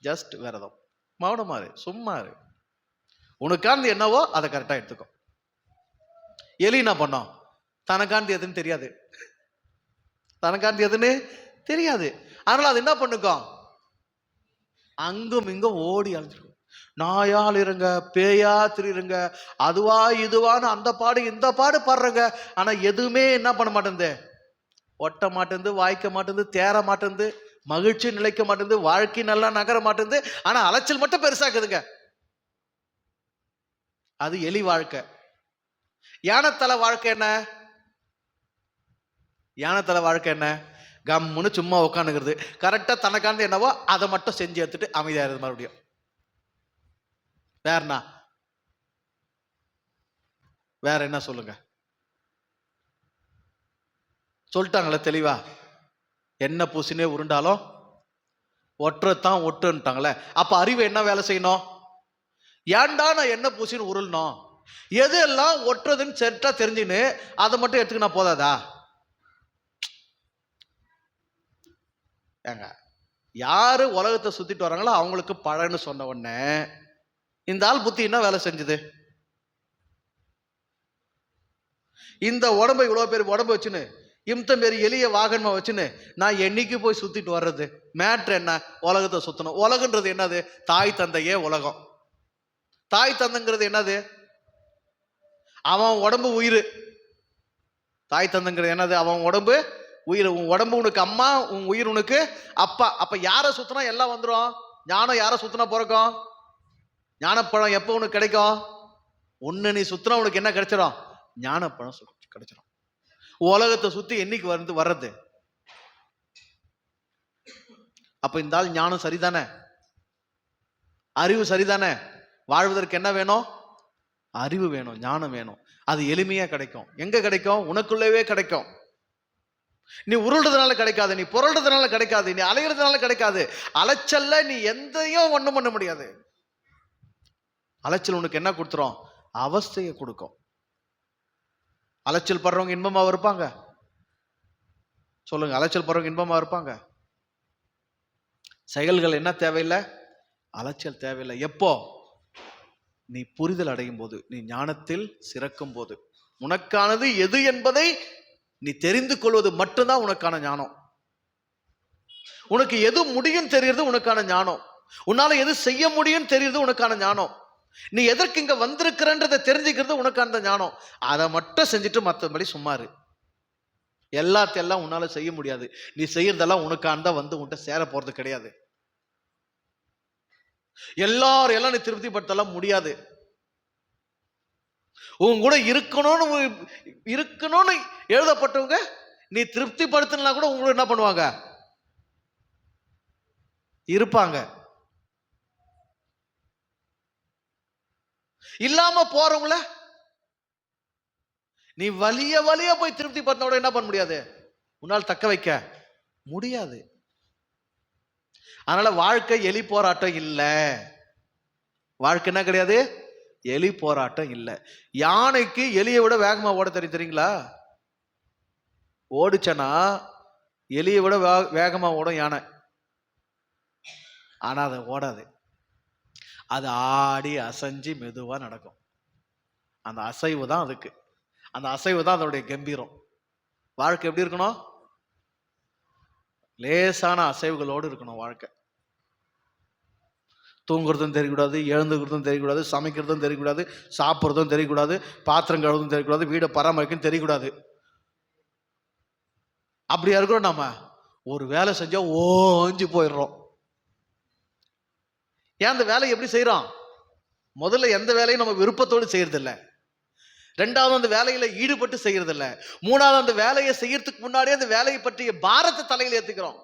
ஜஸ்ட் விரதம். மௌனமாரு, சும்மாரு. உனக்காந்து என்னவோ அதை கரெக்டா எடுத்துக்கோ. எலி என்ன பண்ணோம்? தனக்காந்து எதுன்னு தெரியாது. தனக்காந்து எதுன்னு தெரியாது. அதனால அது என்ன பண்ணுக்கும்? அங்கும் இங்கும் ஓடி அழைச்சிருக்கும். நாயால் இருங்க, பேயா திரிருங்க, அதுவா இதுவான்னு அந்த பாடு இந்த பாடு பாடுறங்க. ஆனா எதுவுமே என்ன பண்ண மாட்டேங்குது? ஒட்ட மாட்டேங்குது, வாய்க்க மாட்டேங்குது, தேர மாட்டேங்குது, மகிழ்ச்சி நிலைக்க மாட்டேங்குது, வாழ்க்கை நல்லா நகர மாட்டேங்குது. ஆனா அலைச்சல் மட்டும் பெருசாக்குதுங்க. அது எலி வாழ்க்கை. யானைத்தலை வாழ்க்கை என்ன? யானைத்தலை வாழ்க்கை என்ன? கம்முன்னு சும்மா உட்காந்துக்கிறது. கரெக்டா தனக்காந்து என்னவோ அதை மட்டும் செஞ்சு எடுத்துட்டு அமைதியாயிருது மறுபடியும். வேறனா? வேற என்ன சொல்லுங்க? சொல்லிட்டாங்களே தெளிவா. என்ன பூசினே உருண்டாலும் ஒற்றத்தான் ஒட்டுன்ட்டாங்களே. அப்ப அறிவு என்ன வேலை செய்யணும்? ஏன்டா நான் என்ன பூசின்னு உருளணும்? எது எல்லாம் ஒட்டுறதுன்னு செட்டா தெரிஞ்சுன்னு அதை மட்டும் எடுத்துக்கினா போதாதா? ஏங்க, யாரு உலகத்தை சுத்திட்டு வராங்களோ அவங்களுக்கு பழன்னு சொன்ன உடனே இந்த ஆள் புத்தி என்ன வேலை செஞ்சது? இந்த உடம்பை இவ்வளவு பேர் உடம்பு வச்சுன்னு இம்தம் பேர் எளிய வாகனமா வச்சுன்னு நான் என்னைக்கு போய் சுத்திட்டு வர்றது? மேட்ரு என்ன? உலகத்தை சுத்தணும். உலகன்றது என்னது? தாய் தந்தையே உலகம். தாய் தந்தைங்கிறது என்னது? அவன் உடம்பு உயிர். தாய் தந்தைங்கிறது என்னது? அவன் உடம்பு உயிர். உன் உடம்பு உனக்கு அம்மா, உன் உயிர் உனக்கு அப்பா. அப்ப யார சுத்தினா எல்லாம் வந்துடும். ஞானம் யார சுத்தினா பிறக்கும்? ஞானப்பழம் எப்போ உனக்கு கிடைக்கும்? ஒன்னு நீ சுத்தினா உனக்கு என்ன கிடைச்சிடும்? ஞானப்பழம் கிடைச்சிடும். உலகத்தை சுத்தி என்னைக்கு வர்றது? அப்ப இந்த ஆள் ஞானம் சரிதானே? அறிவு சரிதானே? வாழ்வதற்கு என்ன வேணும்? அறிவு வேணும், ஞானம் வேணும். அது எளிமையா கிடைக்கும். எங்க கிடைக்கும்? உனக்குள்ளவே கிடைக்கும். நீ உருள்றதுனால கிடைக்காது, நீ புரள்றதுனால கிடைக்காது, நீ அலைகிறதுனால கிடைக்காது. அலைச்சல்ல நீ எந்தையும் ஒண்ணும் பண்ண முடியாது. அலைச்சல் உனக்கு என்ன கொடுத்துரும்? அவஸ்தையை கொடுக்கும். அலைச்சல் படுறவங்க இன்பமா இருப்பாங்க? சொல்லுங்க. அலைச்சல் படுறவங்க இன்பமா இருப்பாங்க? செயல்கள் என்ன தேவையில்லை? அலைச்சல் தேவையில்லை. எப்போ? நீ புரிதல் அடையும் போது, நீ ஞானத்தில் சிறக்கும் போது. உனக்கானது எது என்பதை நீ தெரிந்து கொள்வது மட்டும்தான் உனக்கான ஞானம். உனக்கு எது முடியும் தெரியுது உனக்கான ஞானம். உன்னால எது செய்ய முடியும் தெரியுது உனக்கான ஞானம். நீ எதற்கு இங்க வந்திருக்கிறன்றதை தெரிஞ்சுக்கிறது உனக்கான ஞானம். அதை மட்டும் செஞ்சுட்டு மற்றபடி சும்மாரு. எல்லாத்தையெல்லாம் உன்னால செய்ய முடியாது. நீ செய்யறதெல்லாம் உனக்கான வந்து உன்கிட்ட சேர போறது கிடையாது. எல்லாரும் எல்லாம் நீ திருப்திப்படுத்தலாம் முடியாது. உன் கூட இருக்கணும்னு எழுதப்பட்டவங்க நீ திருப்திப்படுத்தினா கூட உங்களுக்கு என்ன பண்ணுவாங்க? இருப்பாங்க. இல்லாம போறவங்கள நீ வலிய போய் திருப்தி படுத்தினோட என்ன பண்ண முடியாது? உன்னால் தக்க வைக்க முடியாது. அதனால வாழ்க்கை எலி போராட்டம் இல்ல. வாழ்க்கை என்ன கிடையாது? எலி போராட்டம் இல்ல. யானைக்கு எலியை விட வேகமா ஓட தெரியுங்களா? ஓடிச்சனா எலியை விட வேகமா ஓடும் யானை. ஆனா அது ஓடாது. அது ஆடி அசைஞ்சு மெதுவா நடக்கும். அந்த அசைவு தான் அதுக்கு, அந்த அசைவு தான் அதோடைய கம்பீரம். வாழ்க்கை எப்படி இருக்கணும்? லேசான அசைவுகளோடு இருக்கணும் வாழ்க்கை. தூங்குறதும் தெரியக்கூடாது, எழுந்துக்கிறதும் தெரியக்கூடாது, சமைக்கிறதும் தெரியக்கூடாது, சாப்பிட்றதும் தெரியக்கூடாது, பாத்திரம் கழுவுறதும் தெரியக்கூடாது, வீடை பராமரிக்கும் தெரியக்கூடாது. அப்படியா இருக்கிறோம் நாம? ஒரு வேலை செஞ்சா ஓஞ்சு போயிடுறோம். ஏன் அந்த வேலையை எப்படி செய்யறோம்? முதல்ல எந்த வேலையும் நம்ம விருப்பத்தோடு செய்யறதில்ல. ரெண்டாவது அந்த வேலையில ஈடுபட்டு செய்யறது இல்ல. மூணாவது அந்த வேலையை செய்யறதுக்கு முன்னாடியே அந்த வேலையை பற்றிய பாரத்தை தலையில் ஏத்துக்கிறோம்.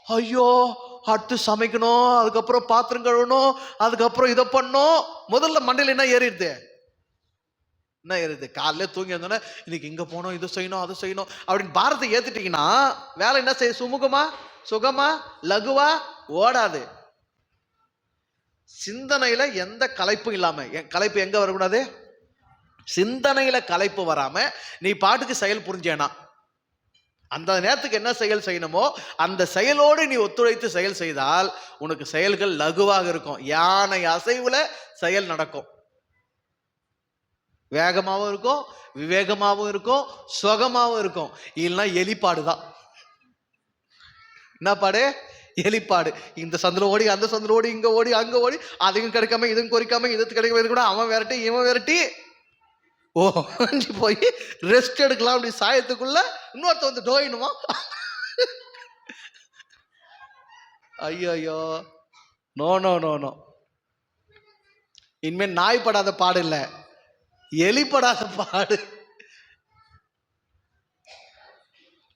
ஐயோ, அடுத்து சமைக்கணும், அதுக்கப்புறம் பாத்திரம் கழுவணும், அதுக்கப்புறம் இதை பண்ணணும். முதல்ல மண்டையில் என்ன ஏறிடுது? என்ன ஏறுது? காலையில தூங்கி வந்தோன்னே இன்னைக்கு இங்க போனோம், இது செய்யணும், அது செய்யணும் அப்படின்னு பாரத்தை ஏத்துட்டீங்கன்னா வேலை என்ன செய்ய? சுமூகமா, சுகமா, லகுவா ஓடாது. சிந்தனையில எந்த கலைப்பும் இல்லாம, கலைப்பு எங்க வரக்கூடாது? சிந்தனையில கலைப்பு வராம நீ பாட்டுக்கு செயல் புரிஞ்சேனா, அந்த நேரத்துக்கு என்ன செயல் செய்யணுமோ அந்த செயலோடு நீ ஒத்துழைத்து செயல் செய்தால் உனக்கு செயல்கள் லகுவாக இருக்கும். யானை அசைவுல செயல் நடக்கும். வேகமாகவும் இருக்கும், விவேகமாகவும் இருக்கும், சுகமாகவும் இருக்கும். இல்லைன்னா எலிப்பாடு தான். என்ன பாடு? எலிப்பாடு. இந்த சந்தில ஓடி, அந்த சந்தில ஓடி, இங்க ஓடி, அங்க ஓடி, அதுக்கும் கிடைக்காம இதுவும் குறிக்காம, இதுக்கு கிடைக்காம இது கூட அவன் விரட்டி இவன் விரட்டி போய் ரெஸ்ட் எடுக்கலாம். அப்படி சாயத்துக்குள்ள இன்னொருத்த வந்து டோயினுமா. ஐயோ, நோ நோ நோ நோ. இனிமேல் நாய் படாத பாடு இல்ல, எலிப்படாத பாடு.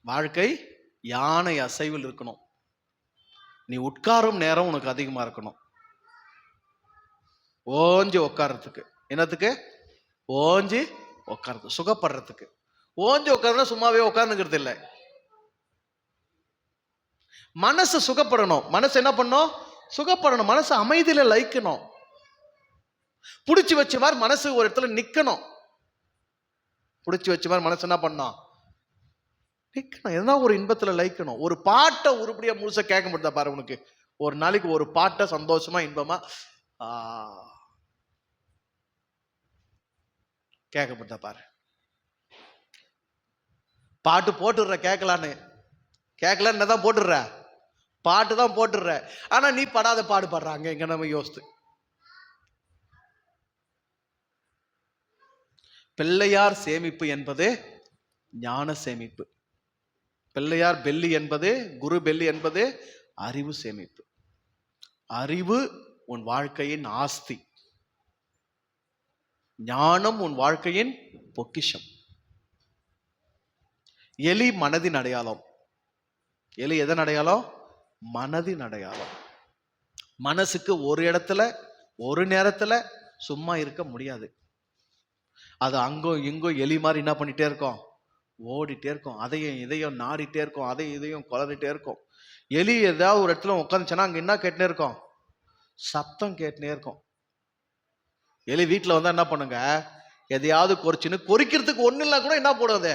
வாழ்க்கை யானை அசைவில் இருக்கணும். நீ உட்காரும் நேரம் உனக்கு அதிகமா இருக்கணும். ஓஞ்சி உட்கார்றதுக்கு. என்னத்துக்கு? ஓஞ்சி உட்கார்றது, சுகப்படுறதுக்கு. ஓஞ்சி உட்கார்றதுனா சும்மாவே உட்கார்ந்துக்கிறது இல்லை. மனசு சுகப்படணும். மனசு என்ன பண்ணும்? சுகப்படணும். மனசு அமைதியில லயிக்கணும். புடிச்சு வச்ச மாதிரி மனசு ஒரு இடத்துல நிக்கணும். புடிச்சு வச்ச மாதிரி மனசு என்ன பண்ணும்? நிக்கணும். எதனா ஒரு இன்பத்துல லயிக்கணும். ஒரு பாட்டை உருப்படியா முழுசா கேட்க முடியுதா பாரு உனக்கு? ஒரு நாளைக்கு ஒரு பாட்டை சந்தோஷமா இன்பமா கேட்கப்பட்டா பாரு. பாட்டு போட்டுடுற கேட்கலான்னு, கேட்கலான்னு தான் போட்டுடுற, பாட்டு தான் போட்டுடுற. ஆனா நீ படாத பாடு பாடுறாங்க எங்க நம்ம யோசித்து. பிள்ளையார் சேமிப்பு என்பது ஞான சேமிப்பு. பிள்ளையார் பெல்லி என்பது, குரு பெல்லி என்பது அறிவு சேமிப்பு. அறிவு உன் வாழ்க்கையின் ஆஸ்தி, ஞானம் உன் வாழ்க்கையின் பொக்கிஷம். எலி மனதின் அடையாளம். எலி எதன் அடையாளம்? மனதின் அடையாளம். மனசுக்கு ஒரு இடத்துல ஒரு நேரத்துல சும்மா இருக்க முடியாது. அது அங்கோ இங்கோ எலி மாதிரி என்ன பண்ணிட்டே இருக்கும்? ஓடிட்டே இருக்கும். அதையும் இதையும் நாடிட்டே இருக்கும், அதையும் இதையும் குளறிட்டே இருக்கும். எலி ஏதாவது ஒரு இடத்துல உட்காந்துச்சுன்னா அங்க என்ன கேட்டுனே இருக்கும்? சத்தம் கேட்டுனே இருக்கும். எலி வீட்டில் வந்தா என்ன பண்ணுங்க? எதையாவது கொறிச்சுன்னு, கொறிக்கிறதுக்கு ஒண்ணு இல்லைனா கூட என்ன போடும்? அது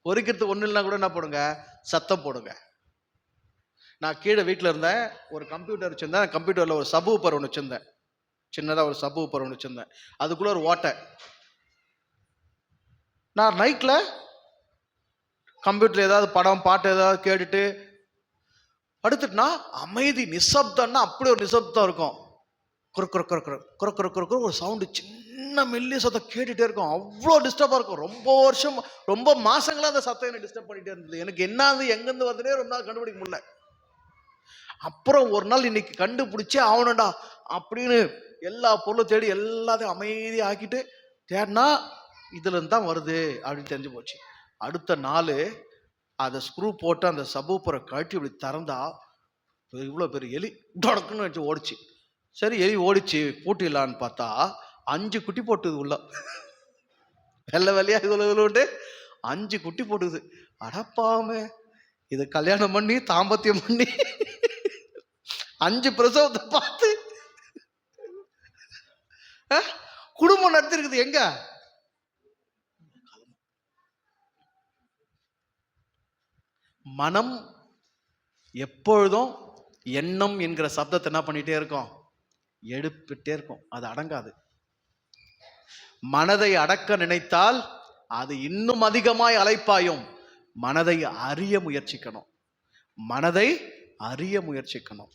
கொறிக்கிறதுக்கு ஒண்ணு இல்லைனா கூட என்ன போடுங்க? சத்தம் போடுங்க. நான் கீழே வீட்டில் இருந்தேன், ஒரு கம்ப்யூட்டர் வச்சிருந்தேன். கம்ப்யூட்டர்ல ஒரு சப்வூஃபர் ஒன்று வச்சிருந்தேன், சின்னதாக ஒரு சப்வூஃபர் ஒன்று வச்சிருந்தேன். அதுக்குள்ள ஒரு ஓட்டை. நான் நைட்ல கம்ப்யூட்டர்ல ஏதாவது படம் பாட்டு ஏதாவது கேட்டுட்டு படுத்துட்டுனா அமைதி, நிசப்தம்னா அப்படி ஒரு நிசப்தம் இருக்கும். குறுக்குற ஒரு சவுண்டு, சின்ன மெல்லிய சத்தம் கேட்டுட்டே இருக்கும். அவ்வளோ டிஸ்டர்பா இருக்கும். ரொம்ப மாசங்களா அந்த சத்தம் என்ன டிஸ்டர்ப் பண்ணிட்டே இருந்தது. எனக்கு என்னது எங்கிருந்து வந்தனே ரொம்ப நாள் கண்டுபிடிக்க முடியல. அப்புறம் ஒரு நாள் இன்னைக்கு கண்டுபிடிச்சே ஆகணும்டா அப்படின்னு எல்லா பொருளும் தேடி எல்லாத்தையும் அமைதியா ஆக்கிட்டு தேடினா இதுல இருந்து தான் வருது அப்படின்னு தெரிஞ்சு போச்சு. அடுத்த நாள் அதை ஸ்க்ரூ போட்டு அந்த சபூப்பரை கழட்டி இப்படி திறந்தா இவ்வளோ பெரிய எலி டொடக்குன்னு வச்சு ஓடிச்சு. சரி, எலி ஓடிச்சு, பூட்டிடலான்னு பார்த்தா 5 குட்டி போட்டுது உள்ள. வெள்ளை வெள்ளையா இவ்வளவு 5 குட்டி போட்டுது. அடப்பாமே, இது கல்யாணம் பண்ணி தாம்பத்தியம் பண்ணி 5 பிரசவத்தை பார்த்து குடும்பம் நடத்திருக்குது. எங்க மனம் எப்பொழுதும் எண்ணம் என்கிற சப்தத்தை என்ன பண்ணிட்டே இருக்கும்? எடுத்துட்டே இருக்கும். அது அடங்காது. மனதை அடக்க நினைத்தால் அது இன்னும் அதிகமாய் அலைப்பாயும். மனதை அறிய முயற்சிக்கணும். மனதை அறிய முயற்சிக்கணும்.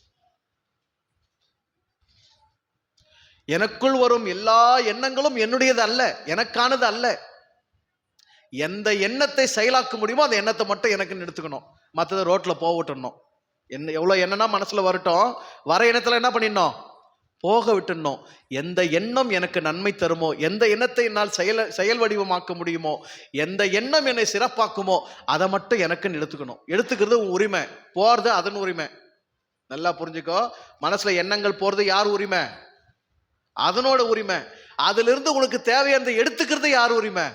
எனக்குள் வரும் எல்லா எண்ணங்களும் என்னுடையது அல்ல, எனக்கானது அல்ல. எந்த எண்ணத்தை செயலாக்க முடியுமோ அந்த எண்ணத்தை மட்டும் எனக்கு எடுத்துக்கணும். மற்றதை ரோட்ல போகவிட்டுணும். என்ன எவ்வளவு எண்ணம்னா மனசுல வரட்டும், வர எண்ணத்துல என்ன பண்ணிடணும்? போக விட்டுணும். எந்த எண்ணம் எனக்கு நன்மை தருமோ, எந்த எண்ணத்தை என்னால் செயல் வடிவமாக்க முடியுமோ, எந்த எண்ணம் என்னை சிறப்பாக்குமோ அதை மட்டும் எனக்கு எடுத்துக்கணும். எடுத்துக்கிறது உன் உரிமை, போறது அதன் உரிமை. நல்லா புரிஞ்சுக்கோ. மனசுல எண்ணங்கள் போறது யார் உரிமை? அதனோட உரிமை. அதுல இருந்து உனக்கு தேவையான எடுத்துக்கிறது யார் உரிமை?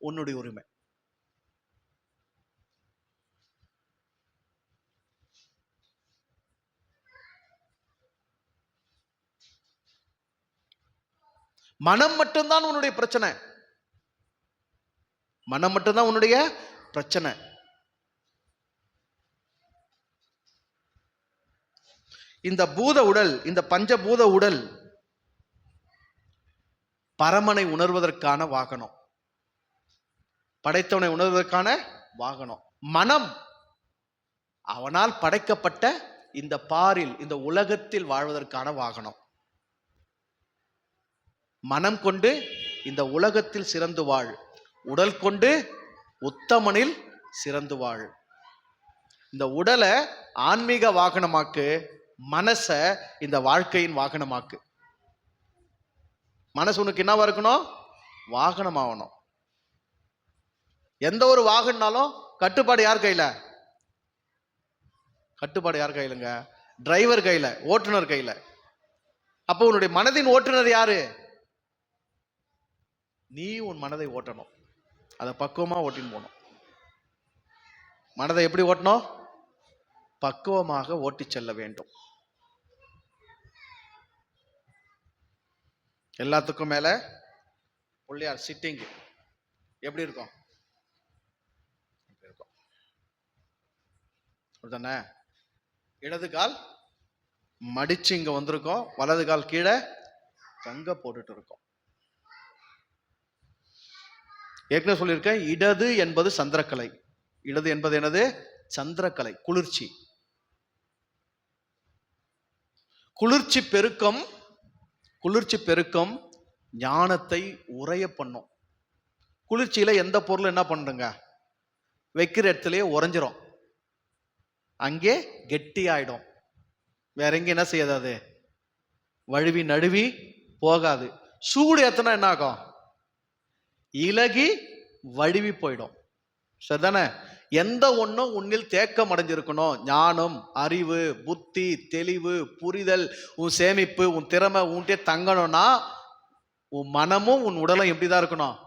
உன்னுடைய உரிமை. மனம் மட்டும்தான் உன்னுடைய பிரச்சனை. மனம் மட்டும்தான் உன்னுடைய பிரச்சனை. இந்த பூத உடல், இந்த பஞ்சபூத உடல் பரமனை உணர்வதற்கான வாகனம், படைத்தவனை உணர்வதற்கான வாகனம். மனம் அவனால் படைக்கப்பட்ட இந்த பாரில், இந்த உலகத்தில் வாழ்வதற்கான வாகனம். மனம் கொண்டு இந்த உலகத்தில் சிறந்து வாழ், உடல் கொண்டு உத்தமனில் சிறந்து வாழ். இந்த உடலை ஆன்மீக வாகனமாக்கு, மனச இந்த வாழ்க்கையின் வாகனமாக்கு. மனசு உனக்கு என்னவா இருக்கணும்? வாகனம் ஆகணும். எந்த ஒரு வாகனாலும் கட்டுப்பாடு யார் கையில? கட்டுப்பாடு யார் கையிலங்க? டிரைவர் கையில, ஓட்டுநர் கையில. அப்போ உன்னுடைய மனதின் ஓட்டுநர் யாரு? நீ உன் மனதை ஓட்டணும். அதை பக்குவமா ஓட்டின்னு போகணும். மனதை எப்படி ஓட்டணும்? பக்குவமாக ஓட்டி செல்ல வேண்டும். எல்லாத்துக்கும் மேல பிள்ளையார் சிட்டிங் எப்படி இருக்கும்? தானே? இடது கால் மடிச்சு இங்க வந்திருக்கோம், வலது கால் கீழே தங்க போட்டுட்டு இருக்கோம். ஏற்கனவே சொல்லியிருக்கேன், இடது என்பது சந்திரக்கலை. இடது என்பது என்னது? சந்திரக்கலை, குளிர்ச்சி. குளிர்ச்சி பெருக்கம், குளிர்ச்சி பெருக்கம் ஞானத்தை உரைய பண்ணும். குளிர்ச்சியில எந்த பொருள் என்ன பண்ணுங்க, வைக்கிற இடத்துலயே உறைஞ்சிரும், அங்கே கெட்டி ஆயிடும். வேற எங்க என்ன செய்யாது, அது வழுவி நழுவி போகாது. சூடு எத்தனை என்ன ஆகும்? இலகி வழுவி போயிடும். சரிதானே? எந்த ஒன்றும் உன்னில் தேக்கம் அடைஞ்சிருக்கணும், ஞானம், அறிவு, புத்தி, தெளிவு, புரிதல், உன் சேமிப்பு, உன் திறமை உன்கிட்ட தங்கணும்னா உன் மனமும் உன் உடலும் எப்படிதான் இருக்கணும்?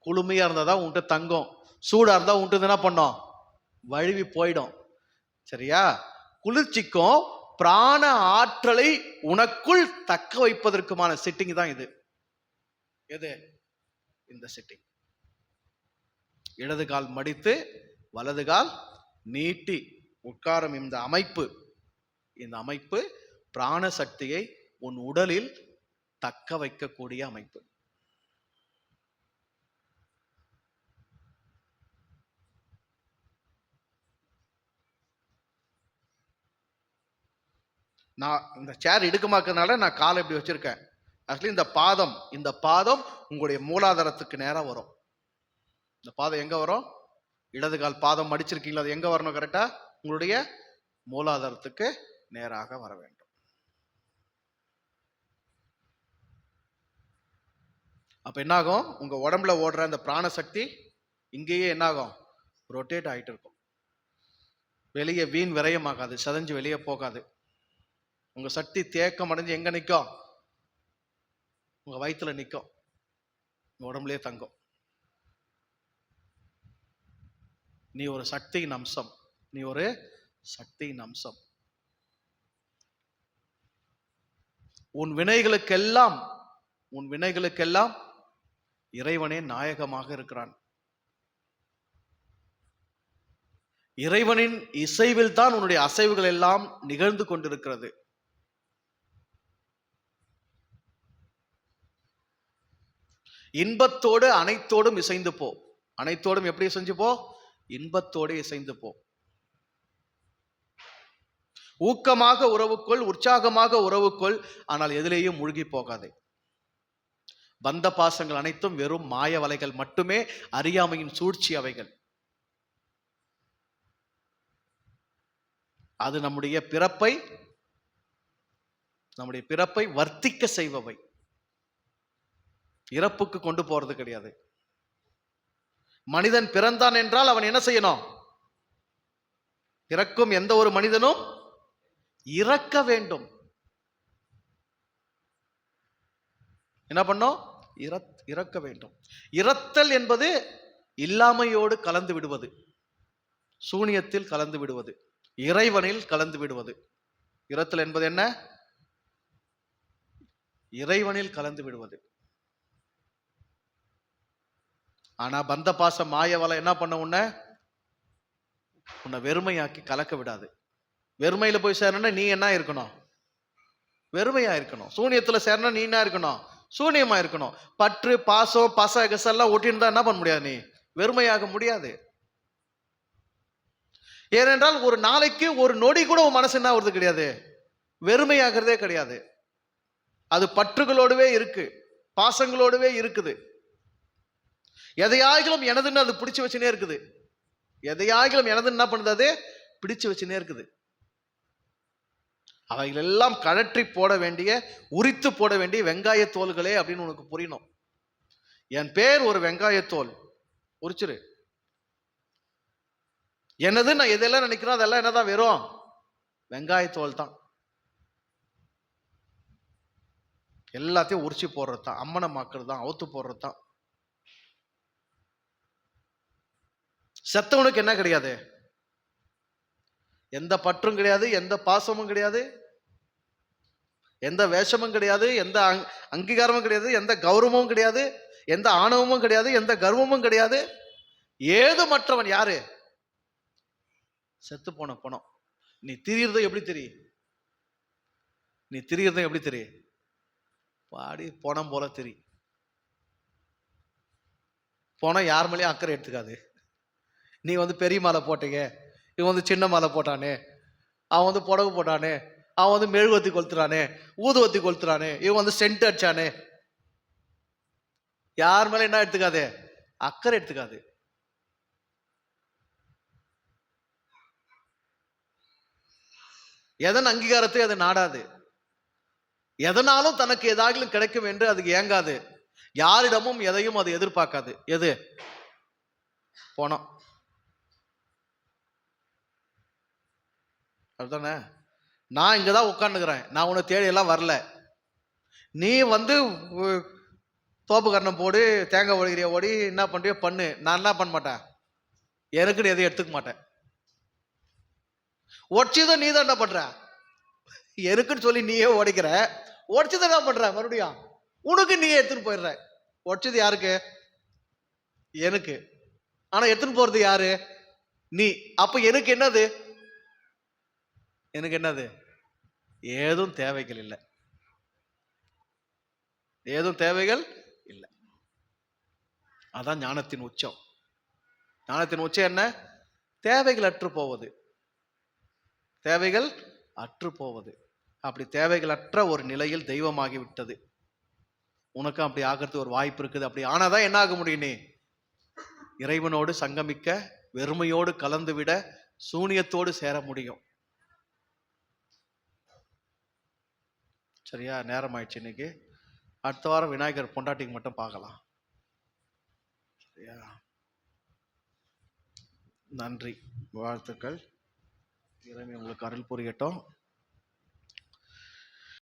குளுமையா இருந்தாதான் உன்கிட்ட தங்கும். சூடா இருந்தா உன்கிட்ட என்ன பண்ணும்? வழுவி போயிடும். சரியா? குளிர்ச்சிக்கும் பிராண ஆற்றலை உனக்குள் தக்க வைப்பதற்குமான சிட்டிங் தான் இது. எது? இந்த சிட்டிங். இடது கால் மடித்து வலது கால் நீட்டி உட்காரும் இந்த அமைப்பு, இந்த அமைப்பு பிராண சக்தியை உன் உடலில் தக்க வைக்கக்கூடிய அமைப்பு. நான் இந்த சேர் இடுக்கமாக்குறதுனால நான் காலை இப்படி வச்சிருக்கேன். ஆக்சுவலி இந்த பாதம் உங்களுடைய மூலாதாரத்துக்கு நேரம் வரும். இந்த பாதம் எங்க வரும்? இடது கால் பாதம் மடிச்சிருக்கீங்களா, அது எங்க வரணும்? கரெக்டா உங்களுடைய மூலாதாரத்துக்கு நேராக வர வேண்டும். அப்ப என்னாகும்? உங்க உடம்புல ஓடுற அந்த பிராணசக்தி இங்கேயே என்னாகும்? ரொட்டேட் ஆகிட்டு இருக்கும். வெளியே வீண் விரயமாகாது, சதஞ்சு வெளியே போகாது. உங்க சக்தி தேக்கம் அடைஞ்சு எங்க நிற்கும்? உங்க வயிற்றுல நிற்கும், உடம்புலயே தங்கும். நீ ஒரு சக்தியின் அம்சம், நீ ஒரு சக்தியின் அம்சம். உன் வினைகளுக்கெல்லாம் இறைவனே நாயகமாக இருக்கிறான். இறைவனின் இசைவில் தான் உன்னுடைய அசைவுகள் எல்லாம் நிகழ்ந்து கொண்டிருக்கிறது. இன்பத்தோடு அனைத்தோடும் இசைந்து போ. அனைத்தோடும் எப்படி இசைஞ்சு போ? இன்பத்தோடு இசைந்து போ. ஊக்கமாக உறவுக்குள், உற்சாகமாக உறவுக்குள், ஆனால் எதிலேயும் மூழ்கி போகாதே. பந்த பாசங்கள் அனைத்தும் வெறும் மாய வலைகள் மட்டுமே, அறியாமையின் சூழ்ச்சி அவைகள். அது நம்முடைய பிறப்பை வர்த்திக்க செய்பவை, இறப்புக்கு கொண்டு போறது கிடையாது. மனிதன் பிறந்தான் என்றால் அவன் என்ன செய்யணும்? பிறக்கும் எந்த ஒரு மனிதனும் இறக்க வேண்டும். என்ன பண்ணோம்? இறக்க வேண்டும். இறத்தல் என்பது இல்லாமையோடு கலந்து விடுவது, சூனியத்தில் கலந்து விடுவது, இறைவனில் கலந்து விடுவது. இறத்தல் என்பது என்ன? இறைவனில் கலந்து விடுவது. ஆனா பந்த பாசம் மாய வலை என்ன பண்ண? உன்னை வெறுமையாக்கி கலக்க விடாது. வெறுமையில போய் சேரணும்னா நீ என்ன இருக்கணும்? வெறுமையா இருக்கணும். சூனியத்துல சேரணும் நீ என்ன இருக்கணும்? சூனியமா இருக்கணும். பற்று பாசம் கசெல்லாம் ஒட்டின்னு என்ன பண்ண முடியாது? நீ வெறுமையாக முடியாது. ஏனென்றால் ஒரு நாளைக்கு ஒரு நொடி கூட உன் மனசு என்ன வருது கிடையாது, வெறுமையாகிறதே கிடையாது. அது பற்றுகளோடவே இருக்கு, பாசங்களோடவே இருக்குது. எதையாகிலும் எனதுன்னு அது பிடிச்சு வச்சுனே இருக்குது. எதையாகிலும் எனதுன்னு என்ன பண்ணுது? அது பிடிச்சு வச்சுனே இருக்குது. அவைகள் எல்லாம் கழற்றி போட வேண்டிய, உரித்து போட வேண்டிய வெங்காய தோல்களே அப்படின்னு உனக்கு புரியணும். என் பேர் ஒரு வெங்காயத்தோல், உரிச்சிரு. என்னது நான் எதெல்லாம் நினைக்கிறோம் அதெல்லாம் என்னதான்? வெறும் வெங்காயத்தோல் தான். எல்லாத்தையும் உரிச்சு போடுறது தான், அம்மனமாக்குறது தான், அவுத்து போடுறது தான். செத்தவனுக்கு என்ன கிடையாது? எந்த பற்றும் கிடையாது, எந்த பாசமும் கிடையாது, எந்த வேஷமும் கிடையாது, எந்த அங்கீகாரமும் கிடையாது, எந்த கௌரவமும் கிடையாது, எந்த ஆணவமும் கிடையாது, எந்த கர்வமும் கிடையாது. ஏது மற்றவன் யாரு? செத்து போன பணம். நீ திரியறதும் எப்படி தெரியும்? நீ திரியறதும் எப்படி தெரியும்? பாடி பணம் போல தெரியும். பணம் யார் மேலேயும் அக்கறை எடுத்துக்காது. நீ பெரிய மாலை போட்டீங்க, இவன் சின்ன மாலை போட்டானே, அவன் புடவை போட்டானே, அவன் மெழுகுவத்தி கொளுத்துறானே, ஊதுவத்தி கொளுத்துறானே, இவன் சென்ட் அடிச்சானே, யார் மேல என்ன எடுத்துக்காது? அக்கறை எடுத்துக்காது. எதன் அங்கீகாரத்தை அது நாடாது. எதனாலும் தனக்கு ஏதாவது கிடைக்கும் என்று அதுக்கு ஏங்காது. யாரிடமும் எதையும் அது எதிர்பார்க்காது. எது? பணம். அதுதானே? நான் இங்கதான் உட்காந்துக்கிறேன், நான் உன்னை தேடி எல்லாம் வரல. நீ தோப்பு கரணம் போடு, தேங்காய் ஒழிக்கிறிய ஓடி, என்ன பண்றியோ பண்ணு. நான் என்ன பண்ண மாட்டேன், எனக்குன்னு எதையும் எடுத்துக்க மாட்டேன். உடச்சதும் நீ தான் என்ன பண்ற? எனக்குன்னு சொல்லி நீயே உடைக்கிற. உடச்சதை என்ன பண்ற? மறுபடியும் உனக்கு நீயே எடுத்துன்னு போயிடுற. உடச்சது யாருக்கு? எனக்கு. ஆனா எடுத்துன்னு போறது யாரு? நீ. அப்ப எனக்கு என்னது? எனக்கு என்னது? ஏதும் தேவைகள் இல்லை. ஏதும் தேவைகள் இல்லை. அதான் ஞானத்தின் உச்சம். ஞானத்தின் உச்சம் என்ன? தேவைகள் அற்று போவது. தேவைகள் அற்று போவது. அப்படி தேவைகள் அற்ற ஒரு நிலையில் தெய்வமாகி விட்டது. உனக்கும் அப்படி ஆகிறது ஒரு வாய்ப்பு இருக்குது. அப்படி ஆனாதான் என்ன ஆக முடியும்? நீ இறைவனோடு சங்கமிக்க, வெறுமையோடு கலந்து விட, சூனியத்தோடு சேர முடியும். சரியா? நேரம் ஆயிடுச்சு. இன்னைக்கு அடுத்த வாரம் விநாயகர் பொண்டாட்டிக்கு மட்டும் பார்க்கலாம். சரியா? நன்றி, வாழ்த்துக்கள். இறைவன் உங்களுக்கு அருள் புரியட்டும்.